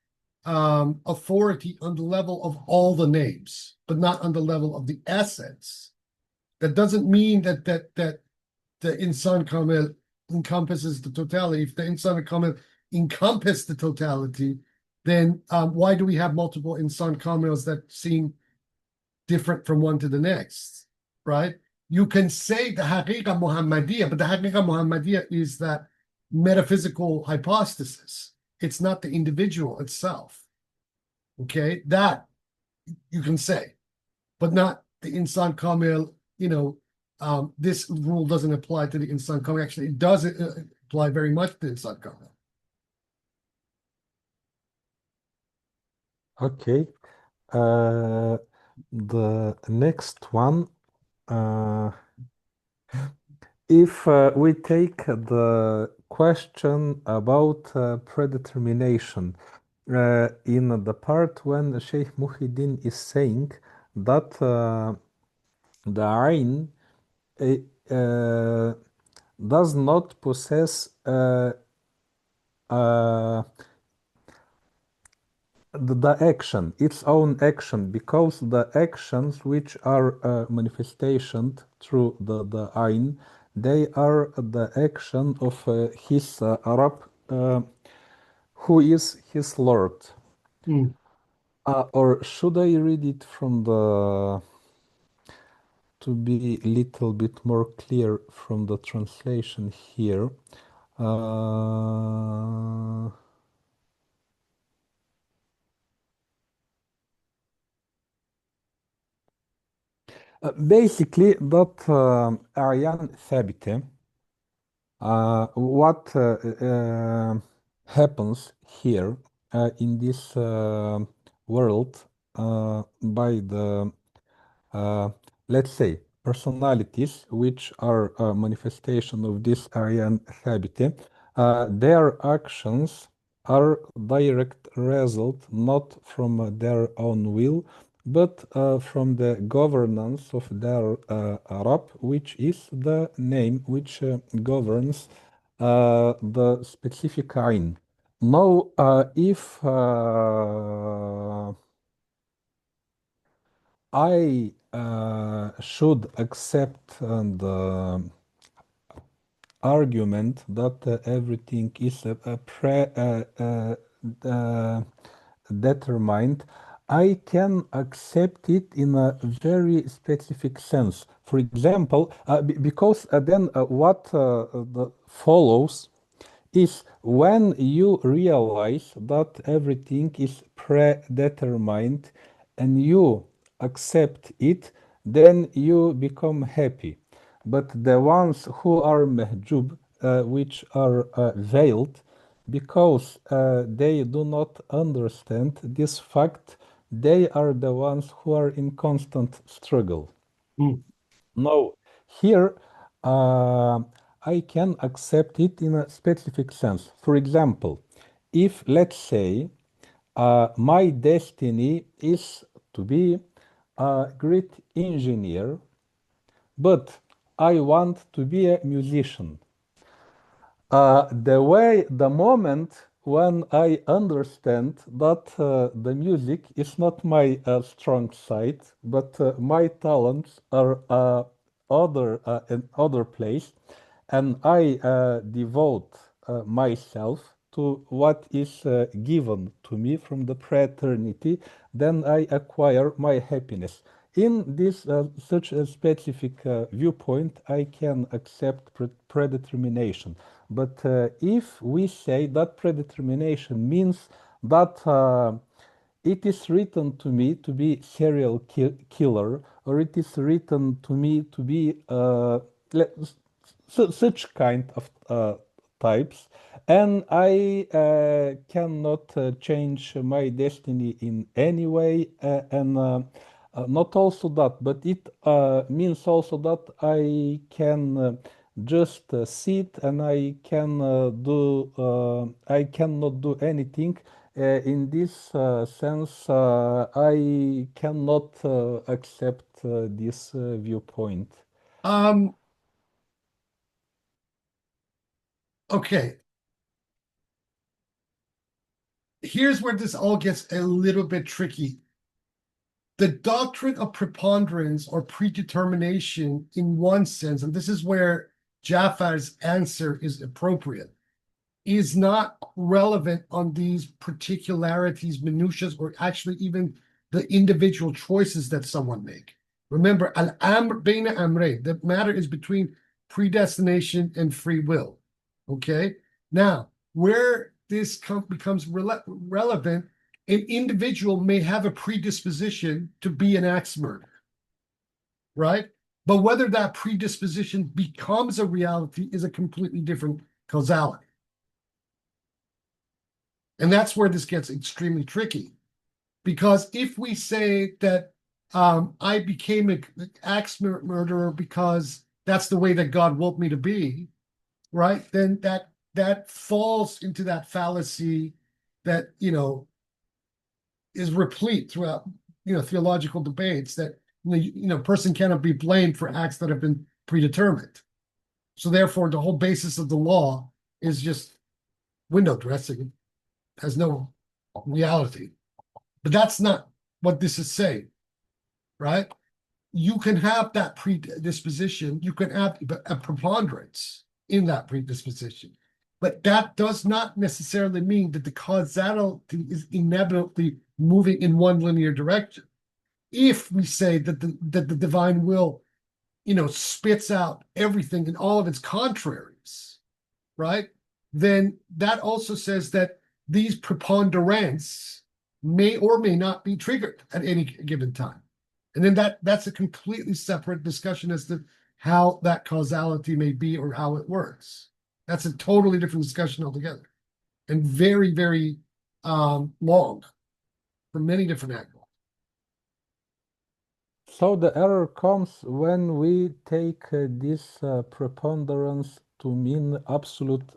authority on the level of all the names, but not on the level of the essence. That doesn't mean that the Insan Kamel encompasses the totality. If the Insan Kamel encompass the totality, then why do we have multiple Insan Kamels that seem different from one to the next, right? You can say the Haqiqa Muhammadiyah, but the Haqiqa Muhammadiyah is that metaphysical hypostasis. It's not the individual itself. Okay, that you can say, but not the Insan Kamil. This rule doesn't apply to the Insan Kamil. Actually, it does apply very much to the Insan Kamil. Okay. The next one, if we take the question about predetermination, in the part when Sheikh Muhyiddin is saying that the Ain does not possess the action, its own action, because the actions which are manifestation through the Ain, they are the action of his Arab, who is his Lord. Or should I read it from to be a little bit more clear from the translation here? Basically, that أعيان ثابتة. What happens here in this world by the let's say personalities which are a manifestation of this Aryan habit, their actions are direct result not from their own will, but from the governance of their Arab, which is the name which governs the specific Ain. Now, if I should accept the argument that everything is determined, I can accept it in a very specific sense. For example, because then what follows is when you realize that everything is predetermined and you accept it, then you become happy. but the ones who are mahjub, which are veiled, because they do not understand this fact, they are the ones who are in constant struggle. Now, here I can accept it in a specific sense. For example, if, let's say, my destiny is to be a great engineer, but I want to be a musician. The moment when I understand that the music is not my strong side, but my talents are in other place, and I devote myself to what is given to me from the fraternity, then I acquire my happiness. In this such a specific viewpoint, I can accept predetermination. But if we say that predetermination means that it is written to me to be serial killer, or it is written to me to be such kind of types, and I cannot change my destiny in any way, and not also that, but it means also that I can just sit and I can I cannot do anything. In this sense, I cannot accept this viewpoint. Okay. Here's where this all gets a little bit tricky. The doctrine of preponderance or predetermination, in one sense, and this is where Jafar's answer is appropriate, is not relevant on these particularities, minutiae, or actually even the individual choices that someone make. Remember, al-amr bayna amrayn, the matter is between predestination and free will. Okay? Now, where this becomes relevant, an individual may have a predisposition to be an axe murderer, right? But whether that predisposition becomes a reality is a completely different causality. And that's where this gets extremely tricky. Because if we say that I became an axe murderer because that's the way that God willed me to be, right? Then that falls into that fallacy that, is replete throughout, theological debates that, person cannot be blamed for acts that have been predetermined. So therefore, the whole basis of the law is just window dressing, has no reality. But that's not what this is saying, right? You can have that predisposition, you can have a preponderance in that predisposition, but that does not necessarily mean that the causality is inevitably moving in one linear direction. If we say that the divine will, spits out everything in all of its contraries, right? Then that also says that these preponderance may or may not be triggered at any given time. And then that's a completely separate discussion as to how that causality may be or how it works. That's a totally different discussion altogether, and very, very long from many different angles. So the error comes when we take this preponderance to mean absolute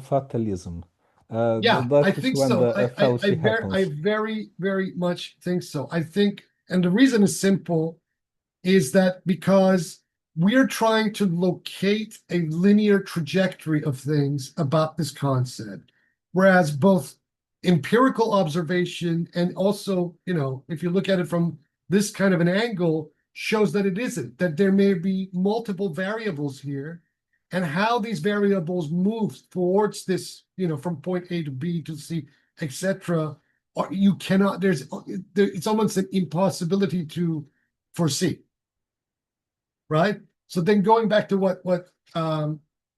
fatalism. Yeah, That I is think when so. the fallacy I happens. very, very much think so. I think, and the reason is simple, is that because we're trying to locate a linear trajectory of things about this concept, whereas both empirical observation and also, if you look at it from this kind of an angle, shows that it isn't, that there may be multiple variables here, and how these variables move towards this, from point A to B to C, etc. You cannot, it's almost an impossibility to foresee. Right? So then going back to what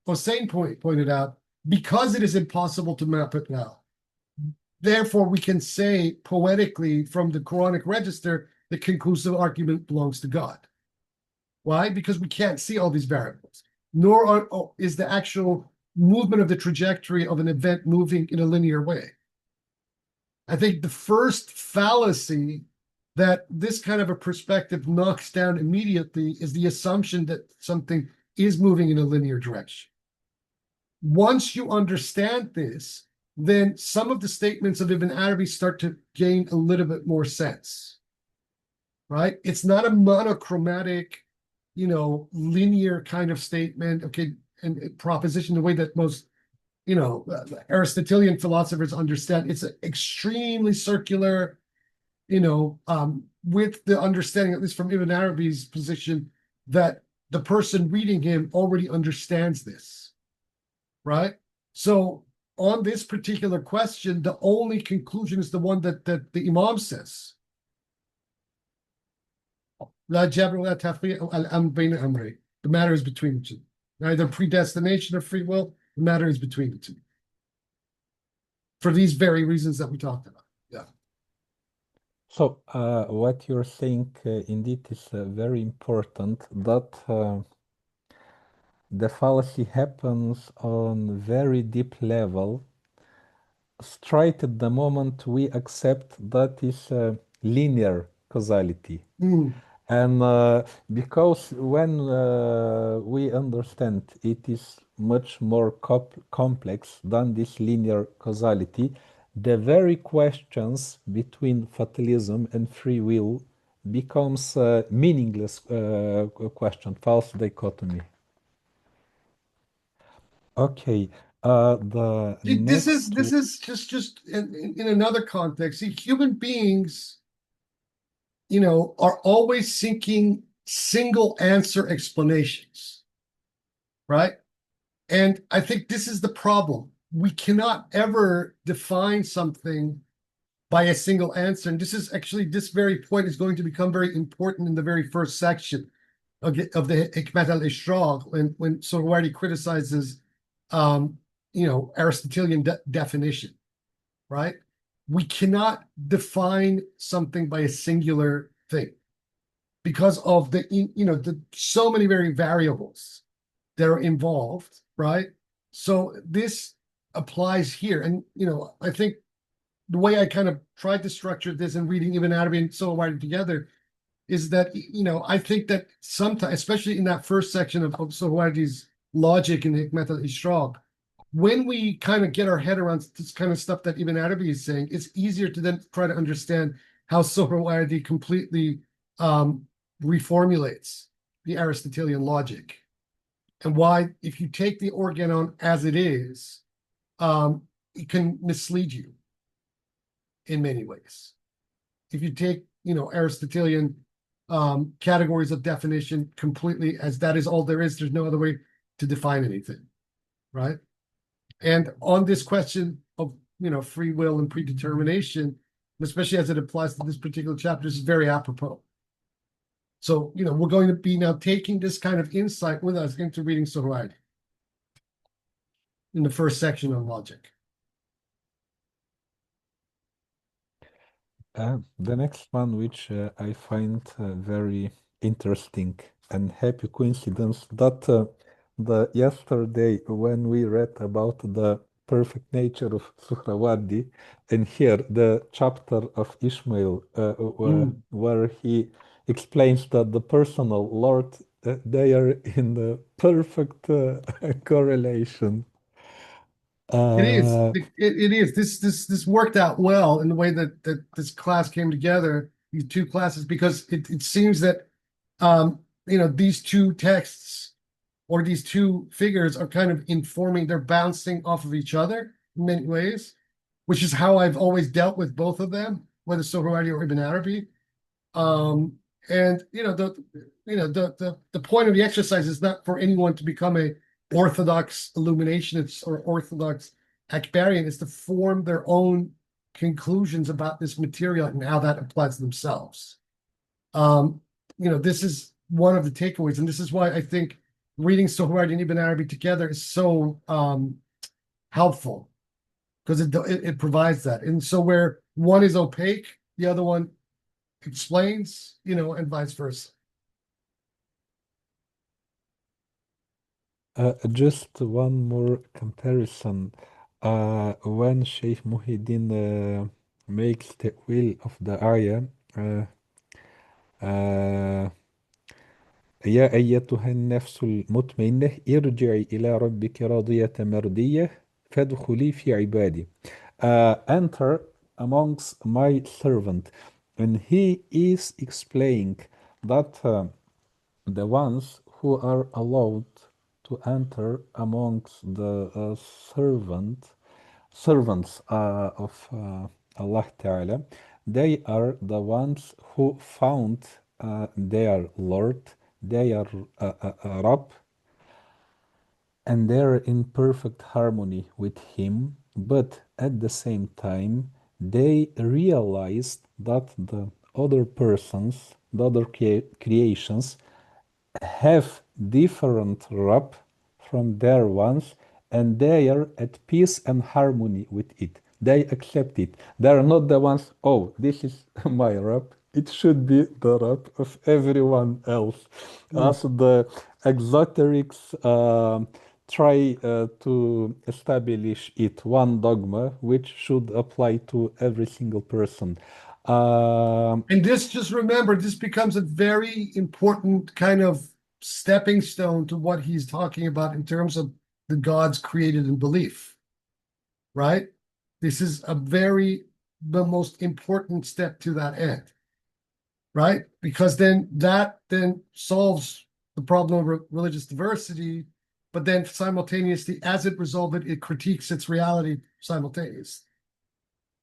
Hossein pointed out, because it is impossible to map it out, therefore we can say poetically from the Quranic register, the conclusive argument belongs to God. Why? Because we can't see all these variables, nor is the actual movement of the trajectory of an event moving in a linear way. I think the first fallacy that this kind of a perspective knocks down immediately is the assumption that something is moving in a linear direction. Once you understand this, then some of the statements of Ibn Arabi start to gain a little bit more sense, right? It's not a monochromatic, linear kind of statement, okay, and proposition the way that most, Aristotelian philosophers understand. It's extremely circular, with the understanding, at least from Ibn Arabi's position, that the person reading him already understands this, right? So on this particular question, the only conclusion is the one that the Imam says. La jabr wa la tafriq al-amr bayna amrayn. The matter is between the two. Neither predestination or free will, the matter is between the two. For these very reasons that we talked about. Yeah. So what you're saying indeed is very important, that the fallacy happens on very deep level straight at the moment we accept that is linear causality. And because when we understand it is much more complex than this linear causality, the very questions between fatalism and free will becomes a meaningless question, false dichotomy. Okay, the This is next just in another context. See, human beings, are always seeking single answer explanations, right? And I think this is the problem. We cannot ever define something by a single answer. And this is actually, this very point is going to become very important in the very first section of the Hikmat al-Ishraq, when Suhrawardi criticizes, Aristotelian definition, right? We cannot define something by a singular thing because of the so many very variables that are involved, right? So this applies here. And, I think the way I kind of tried to structure this in reading Ibn Arabi and Suhrawardi together is that, I think that sometimes, especially in that first section of Suhrawardi's logic in Hikmat al-Ishraq, when we kind of get our head around this kind of stuff that Ibn Arabi is saying, it's easier to then try to understand how Suhrawardi completely reformulates the Aristotelian logic, and why, if you take the organon as it is, it can mislead you in many ways. If you take, Aristotelian categories of definition completely as that is all there is, there's no other way to define anything, right? And on this question of, free will and predetermination, especially as it applies to this particular chapter, this is very apropos. So, we're going to be now taking this kind of insight with us into reading Suhrawardi in the first section on logic. The next one, which I find very interesting and happy coincidence, that the yesterday when we read about the perfect nature of Suhrawardi, and here the chapter of Ismail, where he explains that the personal Lord, they are in the perfect correlation. It is. It is. This worked out well in the way that this class came together, these two classes, because it seems that these two texts or these two figures are kind of informing, they're bouncing off of each other in many ways, which is how I've always dealt with both of them, whether Suhrawardi or Ibn Arabi. And the point of the exercise is not for anyone to become a orthodox illuminationist or orthodox Akbarian, is to form their own conclusions about this material and how that applies to themselves. This is one of the takeaways, and this is why I think reading Suhrawardi and Ibn Arabi together is so helpful, because it provides that. And so where one is opaque, the other one explains, and vice versa. Just one more comparison. When Sheikh Muhyiddin makes the will of the ayah, uh, يا أيتها النفس المطمئنة ارجعي إلى ربك راضية مرضية فادخلي في عبادي. Enter amongst my servant. And he is explaining that the ones who are allowed to enter amongst the servants of Allah Ta'ala, they are the ones who found their Lord, their Rabb, and they're in perfect harmony with Him, but at the same time, they realized that the other persons, the other creations, have different Rabb from their ones, and they are at peace and harmony with it. They accept it. They are not the ones, oh, this is my Rabb. It should be the Rabb of everyone else. As the exoterics try to establish it, one dogma which should apply to every single person. And this, just remember, this becomes a very important kind of stepping stone to what he's talking about in terms of the gods created in belief, right? This is the most important step to that end, right? Because then that then solves the problem of religious diversity, but then simultaneously, as it resolves it, it critiques its reality simultaneously.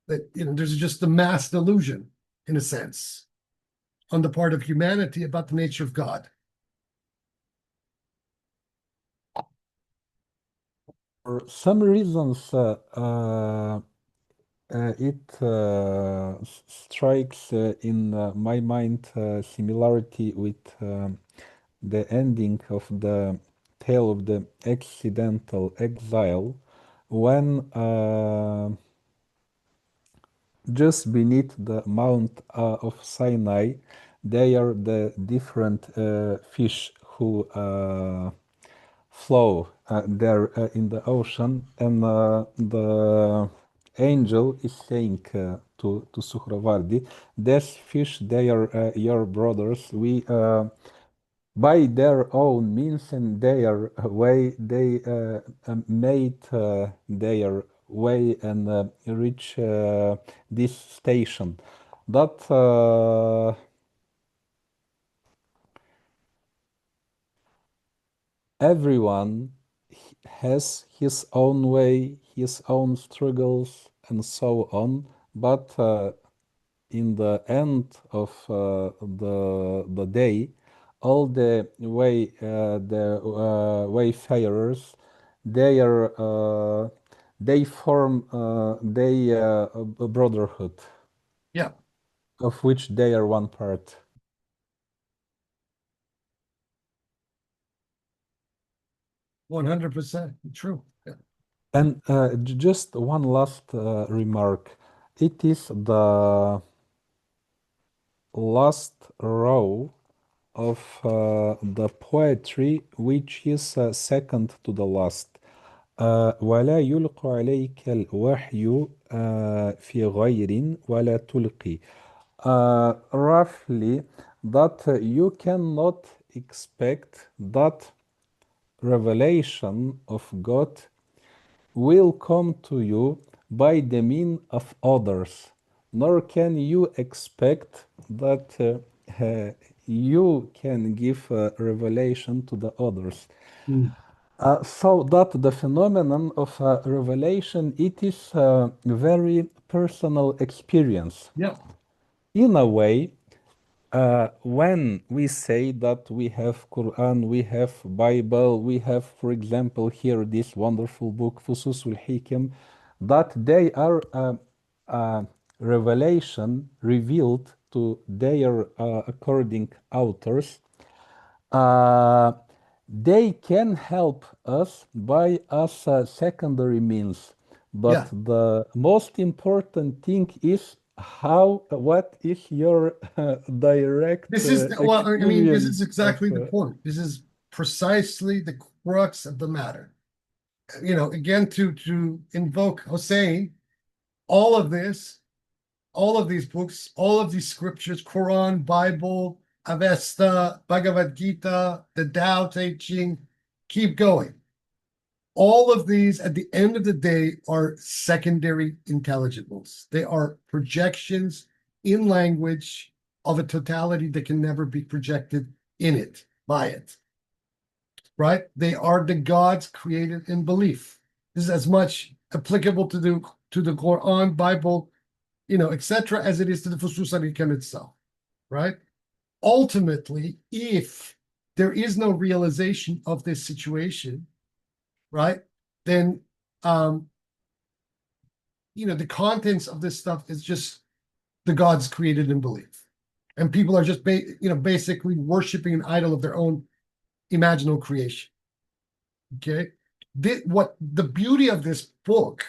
That, there's just the mass delusion, in a sense, on the part of humanity about the nature of God. For some reasons, it strikes in my mind similarity with the ending of the tale of the accidental exile, when just beneath the Mount of Sinai, they are the different fish who flow there in the ocean, and the angel is saying to Suhrawardi, "These fish, they are your brothers. We by their own means and their way, they made their way and reach this station. That everyone has his own way, his own struggles, and so on. But in the end of the day, all the wayfarers, they are they form a brotherhood, Yeah, of which they are one part. 100% true. Yeah. And just one last remark. It is the last row of the poetry which is second to the last. ولا يلقى عليك الوحي في غير ولا تلقي. Roughly, that you cannot expect that revelation of God will come to you by the mean of others, nor can you expect that you can give a revelation to the others. So that the phenomenon of revelation, it is a very personal experience. Yeah. In a way, when we say that we have Quran, we have Bible, we have, for example, here this wonderful book, Fususul Hikam, that they are revelation revealed to their according authors, they can help us by as a secondary means. But Yeah. the most important thing is what is your direct This is, well, I mean, this experience is exactly of the point. This is precisely crux of the matter. You know, again, to invoke Hussein, all of this, all of these books, all of these scriptures, Quran, Bible, Avesta, Bhagavad Gita, the Tao Te Ching, keep going. All of these, at the end of the day, are secondary intelligibles. They are projections in language of a totality that can never be projected in it, by it. Right? They are the gods created in belief. This is as much applicable to the Quran, Bible, you know, etc., as it is to the Fusus al-Hikam itself. Right? Ultimately, if there is no realization of this situation, right, then you know, the contents of this stuff is just the gods created in belief, and people are just basically worshiping an idol of their own imaginal creation. Okay, what the beauty of this book,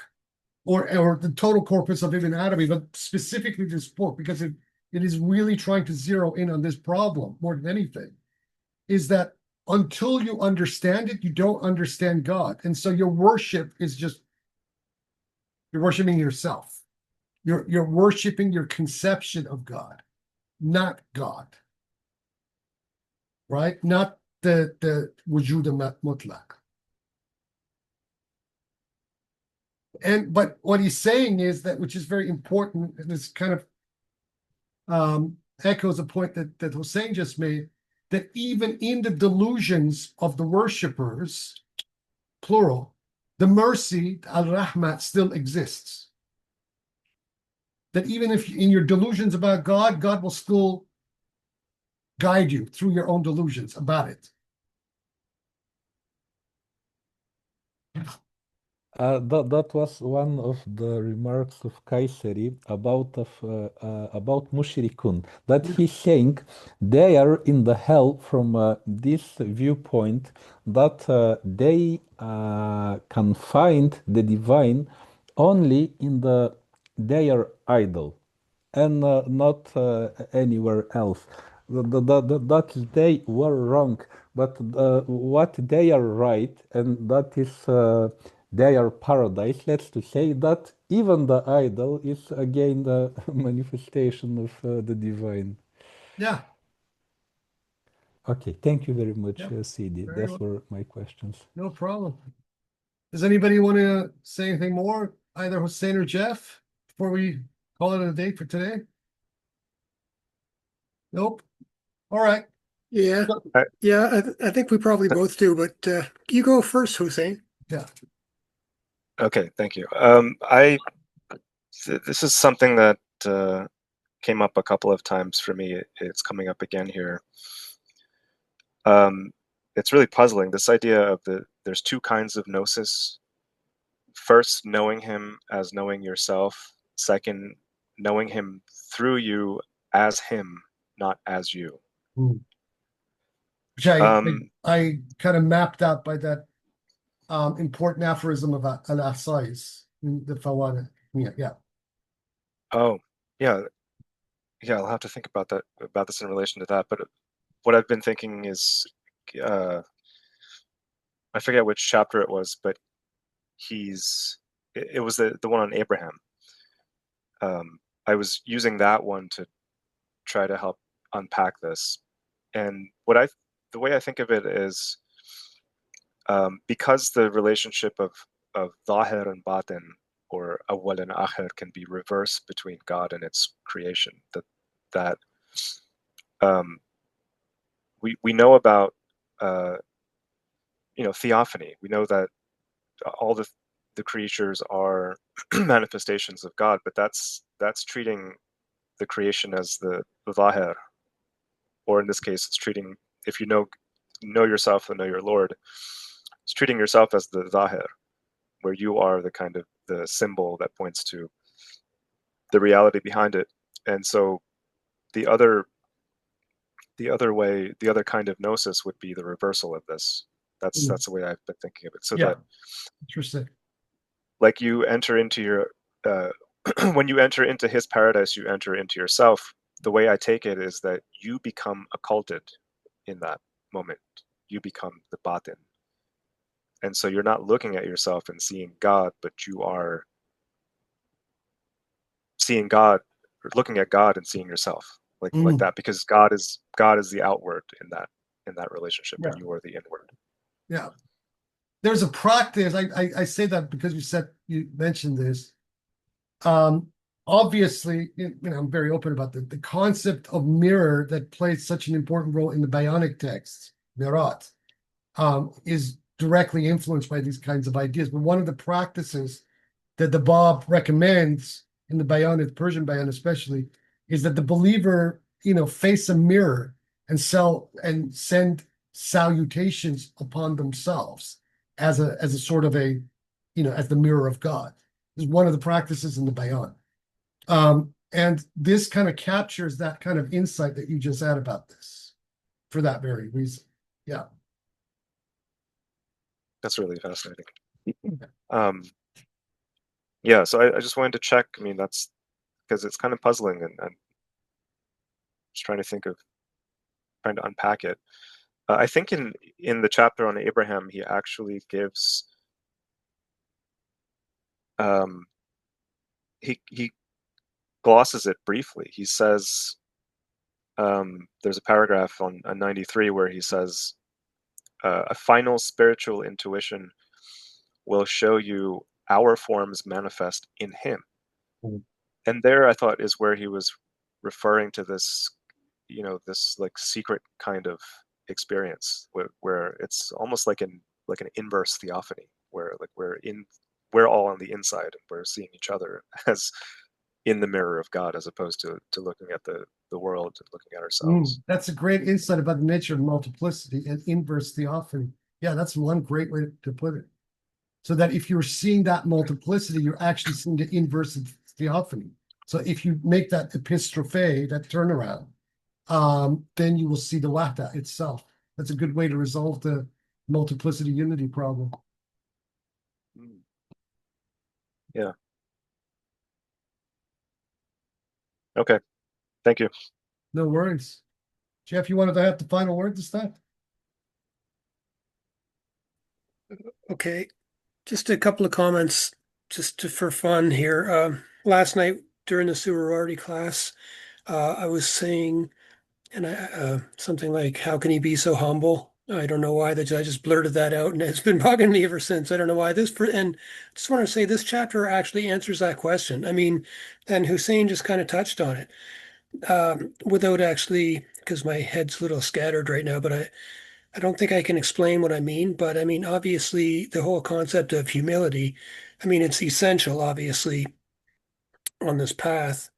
or the total corpus of Ibn Arabi, but specifically this book, because it is really trying to zero in on this problem more than anything, is that until you understand it, you don't understand God. And so your worship is just, you're worshiping yourself. You're worshiping your conception of God, not God. Right? Not the wujud mutlaq. But what he's saying is that, which is very important, and this kind of echoes a point that Hussein just made, that even in the delusions of the worshippers, plural, the mercy, al-Rahmat, still exists. That even if in your delusions about God, God will still guide you through your own delusions about it. That was one of the remarks of Kayseri about mushrikun, that he's saying they are in the hell from this viewpoint, that they can find the divine only in their idol, and not anywhere else. That they were wrong, but what they are right, and that is their paradise. Let's to say that even the idol is again the manifestation of the divine. Yeah. Okay, thank you very much, Yeah. Sidi. Very Those well. were my questions. No problem. Does anybody want to say anything more, either Hussein or Jeff, before we call it a day for today? Nope. All right. Yeah, I- yeah. I think we probably both do, but you go first, Hussein. Yeah. Okay, thank you. This is something that came up a couple of times for me. It's coming up again here. It's really puzzling, this idea of there's two kinds of gnosis. First, knowing him as knowing yourself. Second, knowing him through you as him, not as you. Which I kind of mapped out by that important aphorism of al-Asais, the Fawana. Yeah. Oh, yeah. Yeah, I'll have to think about this in relation to that. But what I've been thinking is, I forget which chapter it was, but it was the one on Abraham. I was using that one to try to help unpack this. And the way I think of it is, because the relationship of Zahir and Batin, or Awwal and Akhir, can be reversed between God and its creation. That we know about theophany. We know that all the creatures are manifestations of God, but that's treating the creation as the Zahir, or in this case, it's treating, if you know yourself and know your Lord, it's treating yourself as the Zahir, where you are the kind of the symbol that points to the reality behind it. And so the other way, the other kind of gnosis would be the reversal of this. That's the way I've been thinking of it. So that, Interesting. like, you enter into your when you enter into his paradise, you enter into yourself. The way I take it is that you become occulted in that moment. You become the batin. And so you're not looking at yourself and seeing God, but you are seeing God, or looking at God and seeing yourself, like that, because God is the outward in that relationship, and you are the inward. Yeah. There's a practice. I say that because you mentioned this. Obviously, I'm very open about the concept of mirror that plays such an important role in the Bionic texts, Mirat, is directly influenced by these kinds of ideas. But one of the practices that the Bab recommends in the Bayan, Persian Bayan especially, is that the believer, face a mirror and send salutations upon themselves as a sort of as the mirror of God. This is one of the practices in the Bayan. And this kind of captures that kind of insight that you just had about this for that very reason. Yeah. That's really fascinating. Yeah, so I just wanted to check. I mean, that's because it's kind of puzzling, and just trying to unpack it. I think in the chapter on Abraham, he actually gives he glosses it briefly. He says there's a paragraph on 93 where he says a final spiritual intuition will show you our forms manifest in him. And there I thought is where he was referring to this, this like secret kind of experience where it's almost like an inverse theophany, where like we're all on the inside and we're seeing each other as in the mirror of God, as opposed to looking at the world and looking at ourselves. That's a great insight about the nature of multiplicity and inverse theophany. Yeah, that's one great way to put it. So that if you're seeing that multiplicity, you're actually seeing the inverse theophany. So if you make that epistrophe, that turnaround, then you will see the wahda itself. That's a good way to resolve the multiplicity unity problem. Yeah. Okay. Thank you. No worries. Jeff, you wanted to have the final word this time? Okay, just a couple of comments for fun here. Last night during the sorority class, I was saying, and something like, "How can he be so humble?" I don't know why I just blurted that out, and it's been bugging me ever since. I don't know why and I just want to say this chapter actually answers that question. I mean, and Hussein just kind of touched on it without actually, because my head's a little scattered right now, but I don't think I can explain what I mean, but I mean, obviously, the whole concept of humility, I mean, it's essential, obviously, on this path.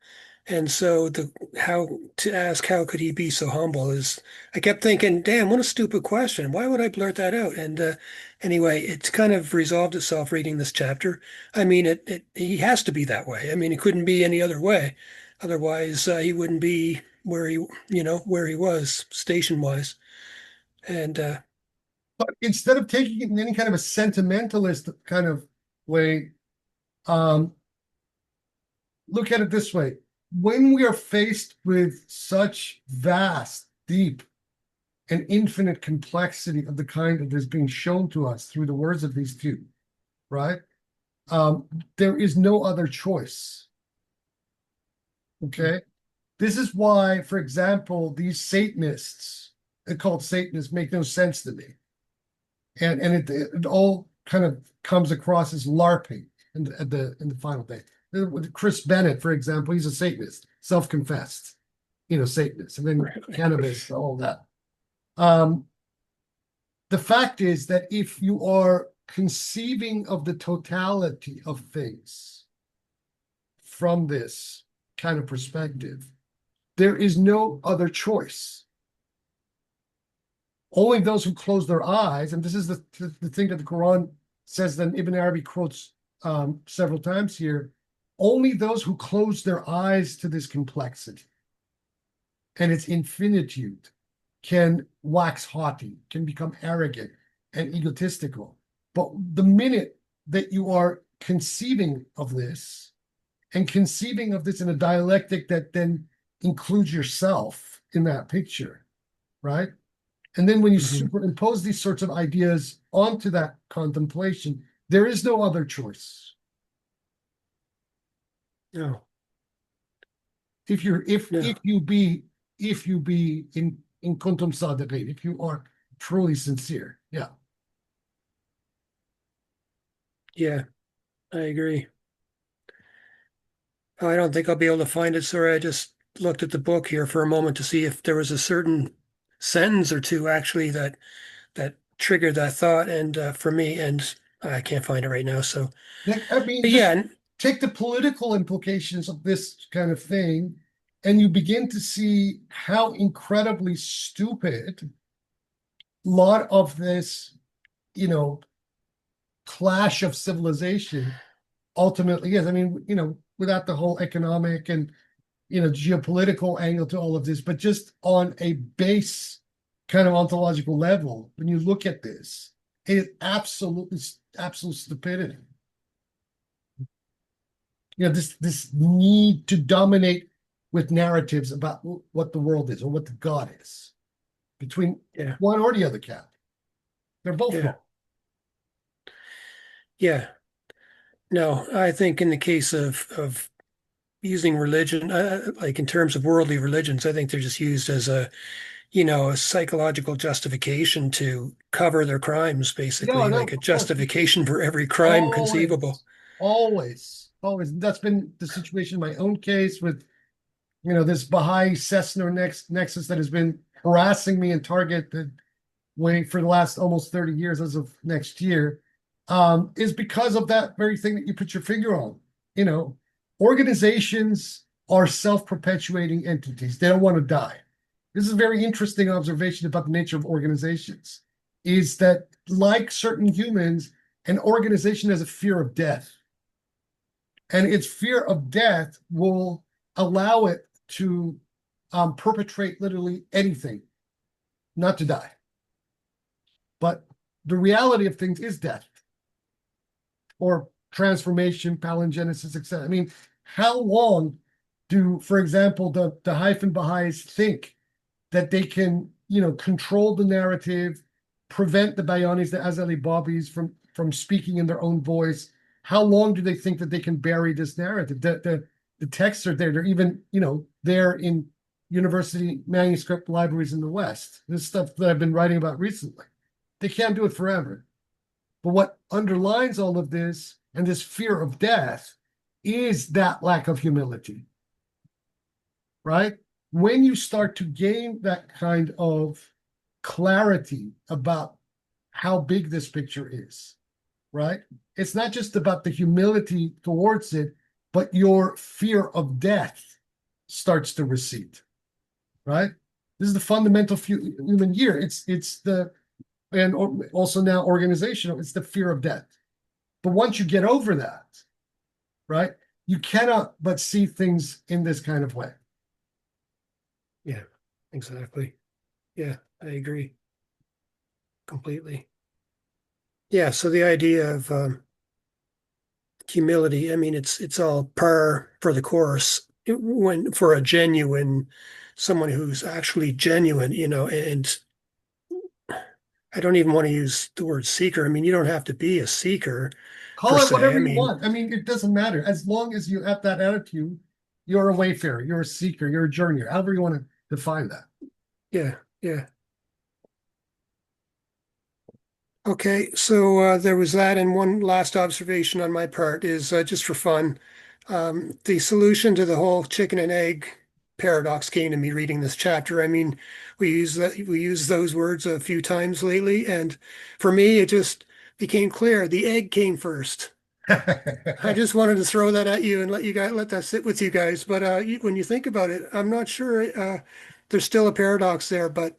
And so how could he be so humble is, I kept thinking, damn, what a stupid question. Why would I blurt that out? And anyway, it's kind of resolved itself reading this chapter. I mean, he has to be that way. I mean, it couldn't be any other way. Otherwise, he wouldn't be where he was station wise. And But instead of taking it in any kind of a sentimentalist kind of way, look at it this way. When we are faced with such vast, deep, and infinite complexity of the kind that is being shown to us through the words of these two, right? There is no other choice. Okay? This is why, for example, these Satanists, they're called Satanists, make no sense to me. And it all kind of comes across as LARPing in the final day. With Chris Bennett, for example, he's a Satanist, self-confessed, Satanist, and then cannabis, all that. The fact is that if you are conceiving of the totality of things from this kind of perspective, there is no other choice. Only those who close their eyes, and this is the thing that the Quran says that Ibn Arabi quotes several times here, only those who close their eyes to this complexity and its infinitude can wax haughty, can become arrogant and egotistical. But the minute that you are conceiving of this, and conceiving of this in a dialectic that then includes yourself in that picture, right? And then when you Mhm. superimpose these sorts of ideas onto that contemplation, there is no other choice. No, If you're no, if you be in kuntum sadiqin, if you are truly sincere, yeah. yeah, I agree. I don't think I'll be able to find it. Sorry, I just looked at the book here for a moment to see if there was a certain sentence or two actually that triggered that thought, and for me, and I can't find it right now. So, I mean, but just yeah, take the political implications of this kind of thing, and you begin to see how incredibly stupid a lot of this, you know, clash of civilization ultimately is. I mean, without the whole economic and geopolitical angle to all of this, but just on a base kind of ontological level, when you look at this, it is absolute stupidity. This need to dominate with narratives about what the world is or what the God is between yeah, one or the other camp. They're both yeah, wrong. yeah. No, I think in the case of using religion, like in terms of worldly religions, I think they're just used as a psychological justification to cover their crimes, No, basically, no, like a of course. justification for every crime conceivable. Always, always. That's been the situation in my own case with, this Baha'i Cessna nexus that has been harassing me and targeted way for the last almost 30 years as of next year, is because of that very thing that you put your finger on. Organizations are self-perpetuating entities. They don't want to die. This is a very interesting observation about the nature of organizations, is that like certain humans, an organization has a fear of death. And its fear of death will allow it to perpetrate literally anything, not to die. But the reality of things is death or transformation, palingenesis, etc. I mean, how long do, for example, the hyphen Baha'is think that they can, control the narrative, prevent the Bayanis, the Azali Babis from speaking in their own voice? How long do they think that they can bury this narrative? The texts are there. They're even, there in university manuscript libraries in the West. This stuff that I've been writing about recently. They can't do it forever. But what underlines all of this and this fear of death is that lack of humility, right? When you start to gain that kind of clarity about how big this picture is, right? It's not just about the humility towards it, but your fear of death starts to recede, right? This is the fundamental human year. It's the and also now organizational. It's the fear of death. But once you get over that, right, you cannot but see things in this kind of way. Yeah, exactly. Yeah, I agree completely. Yeah, so the idea of humility, I mean, it's all par for the course when for a genuine someone who's actually genuine, and I don't even want to use the word seeker. I mean, you don't have to be a seeker per Call it se. whatever I you mean, want. I mean, it doesn't matter. As long as you have that attitude, you're a wayfarer, you're a seeker, you're a journeyer, however you want to define that. yeah, yeah. Okay, so there was that, and one last observation on my part is just for fun. The solution to the whole chicken and egg paradox came to me reading this chapter. I mean, we use those words a few times lately, and for me, it just became clear the egg came first. I just wanted to throw that at you and let that sit with you guys. But when you think about it, I'm not sure there's still a paradox there. But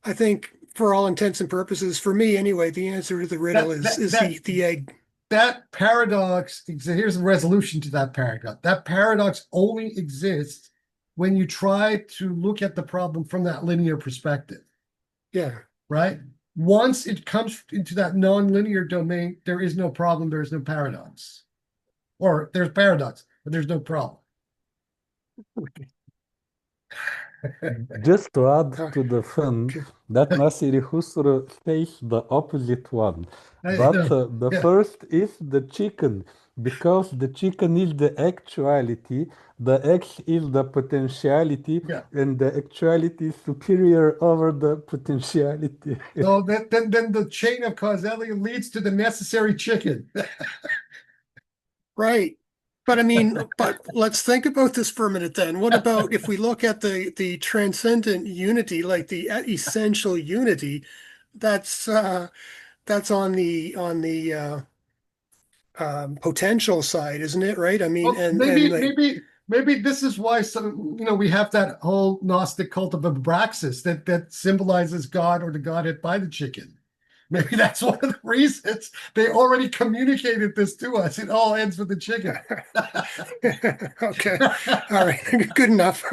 I think for all intents and purposes, for me anyway, the answer to the riddle that that is that the egg. that paradox. So here's the resolution to that paradox. That paradox only exists when you try to look at the problem from that linear perspective, Yeah, right? Once it comes into that non-linear domain, there is no problem, there is no paradox. Or there's paradox, but there's no problem. Just to add Uh, to the fun, okay. that Nasiri Husro says the opposite one. I But know. the Yeah. first is the chicken, because the chicken is the actuality, the X is the potentiality, Yeah. and the actuality is superior over the potentiality. So then the chain of causality leads to the necessary chicken. Right. But I mean, but let's think about this for a minute then. What about if we look at the transcendent unity, like the essential unity, that's on the potential side, isn't it? Right? I mean, Well, and maybe, like maybe, maybe this is why some, we have that whole Gnostic cult of Abraxas that symbolizes God or the Godhead by the chicken. Maybe that's one of the reasons they already communicated this to us. It all ends with the chicken. okay, all right, good enough.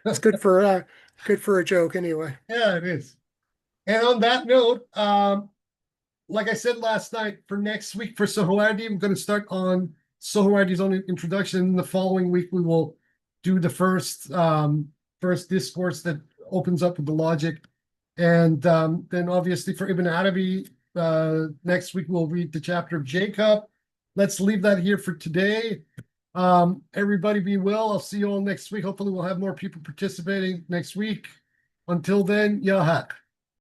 It's good for a joke anyway. Yeah, it is. And on that note, like I said last night, for next week for Sohrawardi, I'm going to start on Sohrawardi's own introduction. The following week, we will do the first discourse that opens up with the logic, and then obviously for Ibn Arabi, next week we'll read the chapter of Jacob. Let's leave that here for today. Everybody be well. I'll see you all next week. Hopefully, we'll have more people participating next week. Until then, Yahak.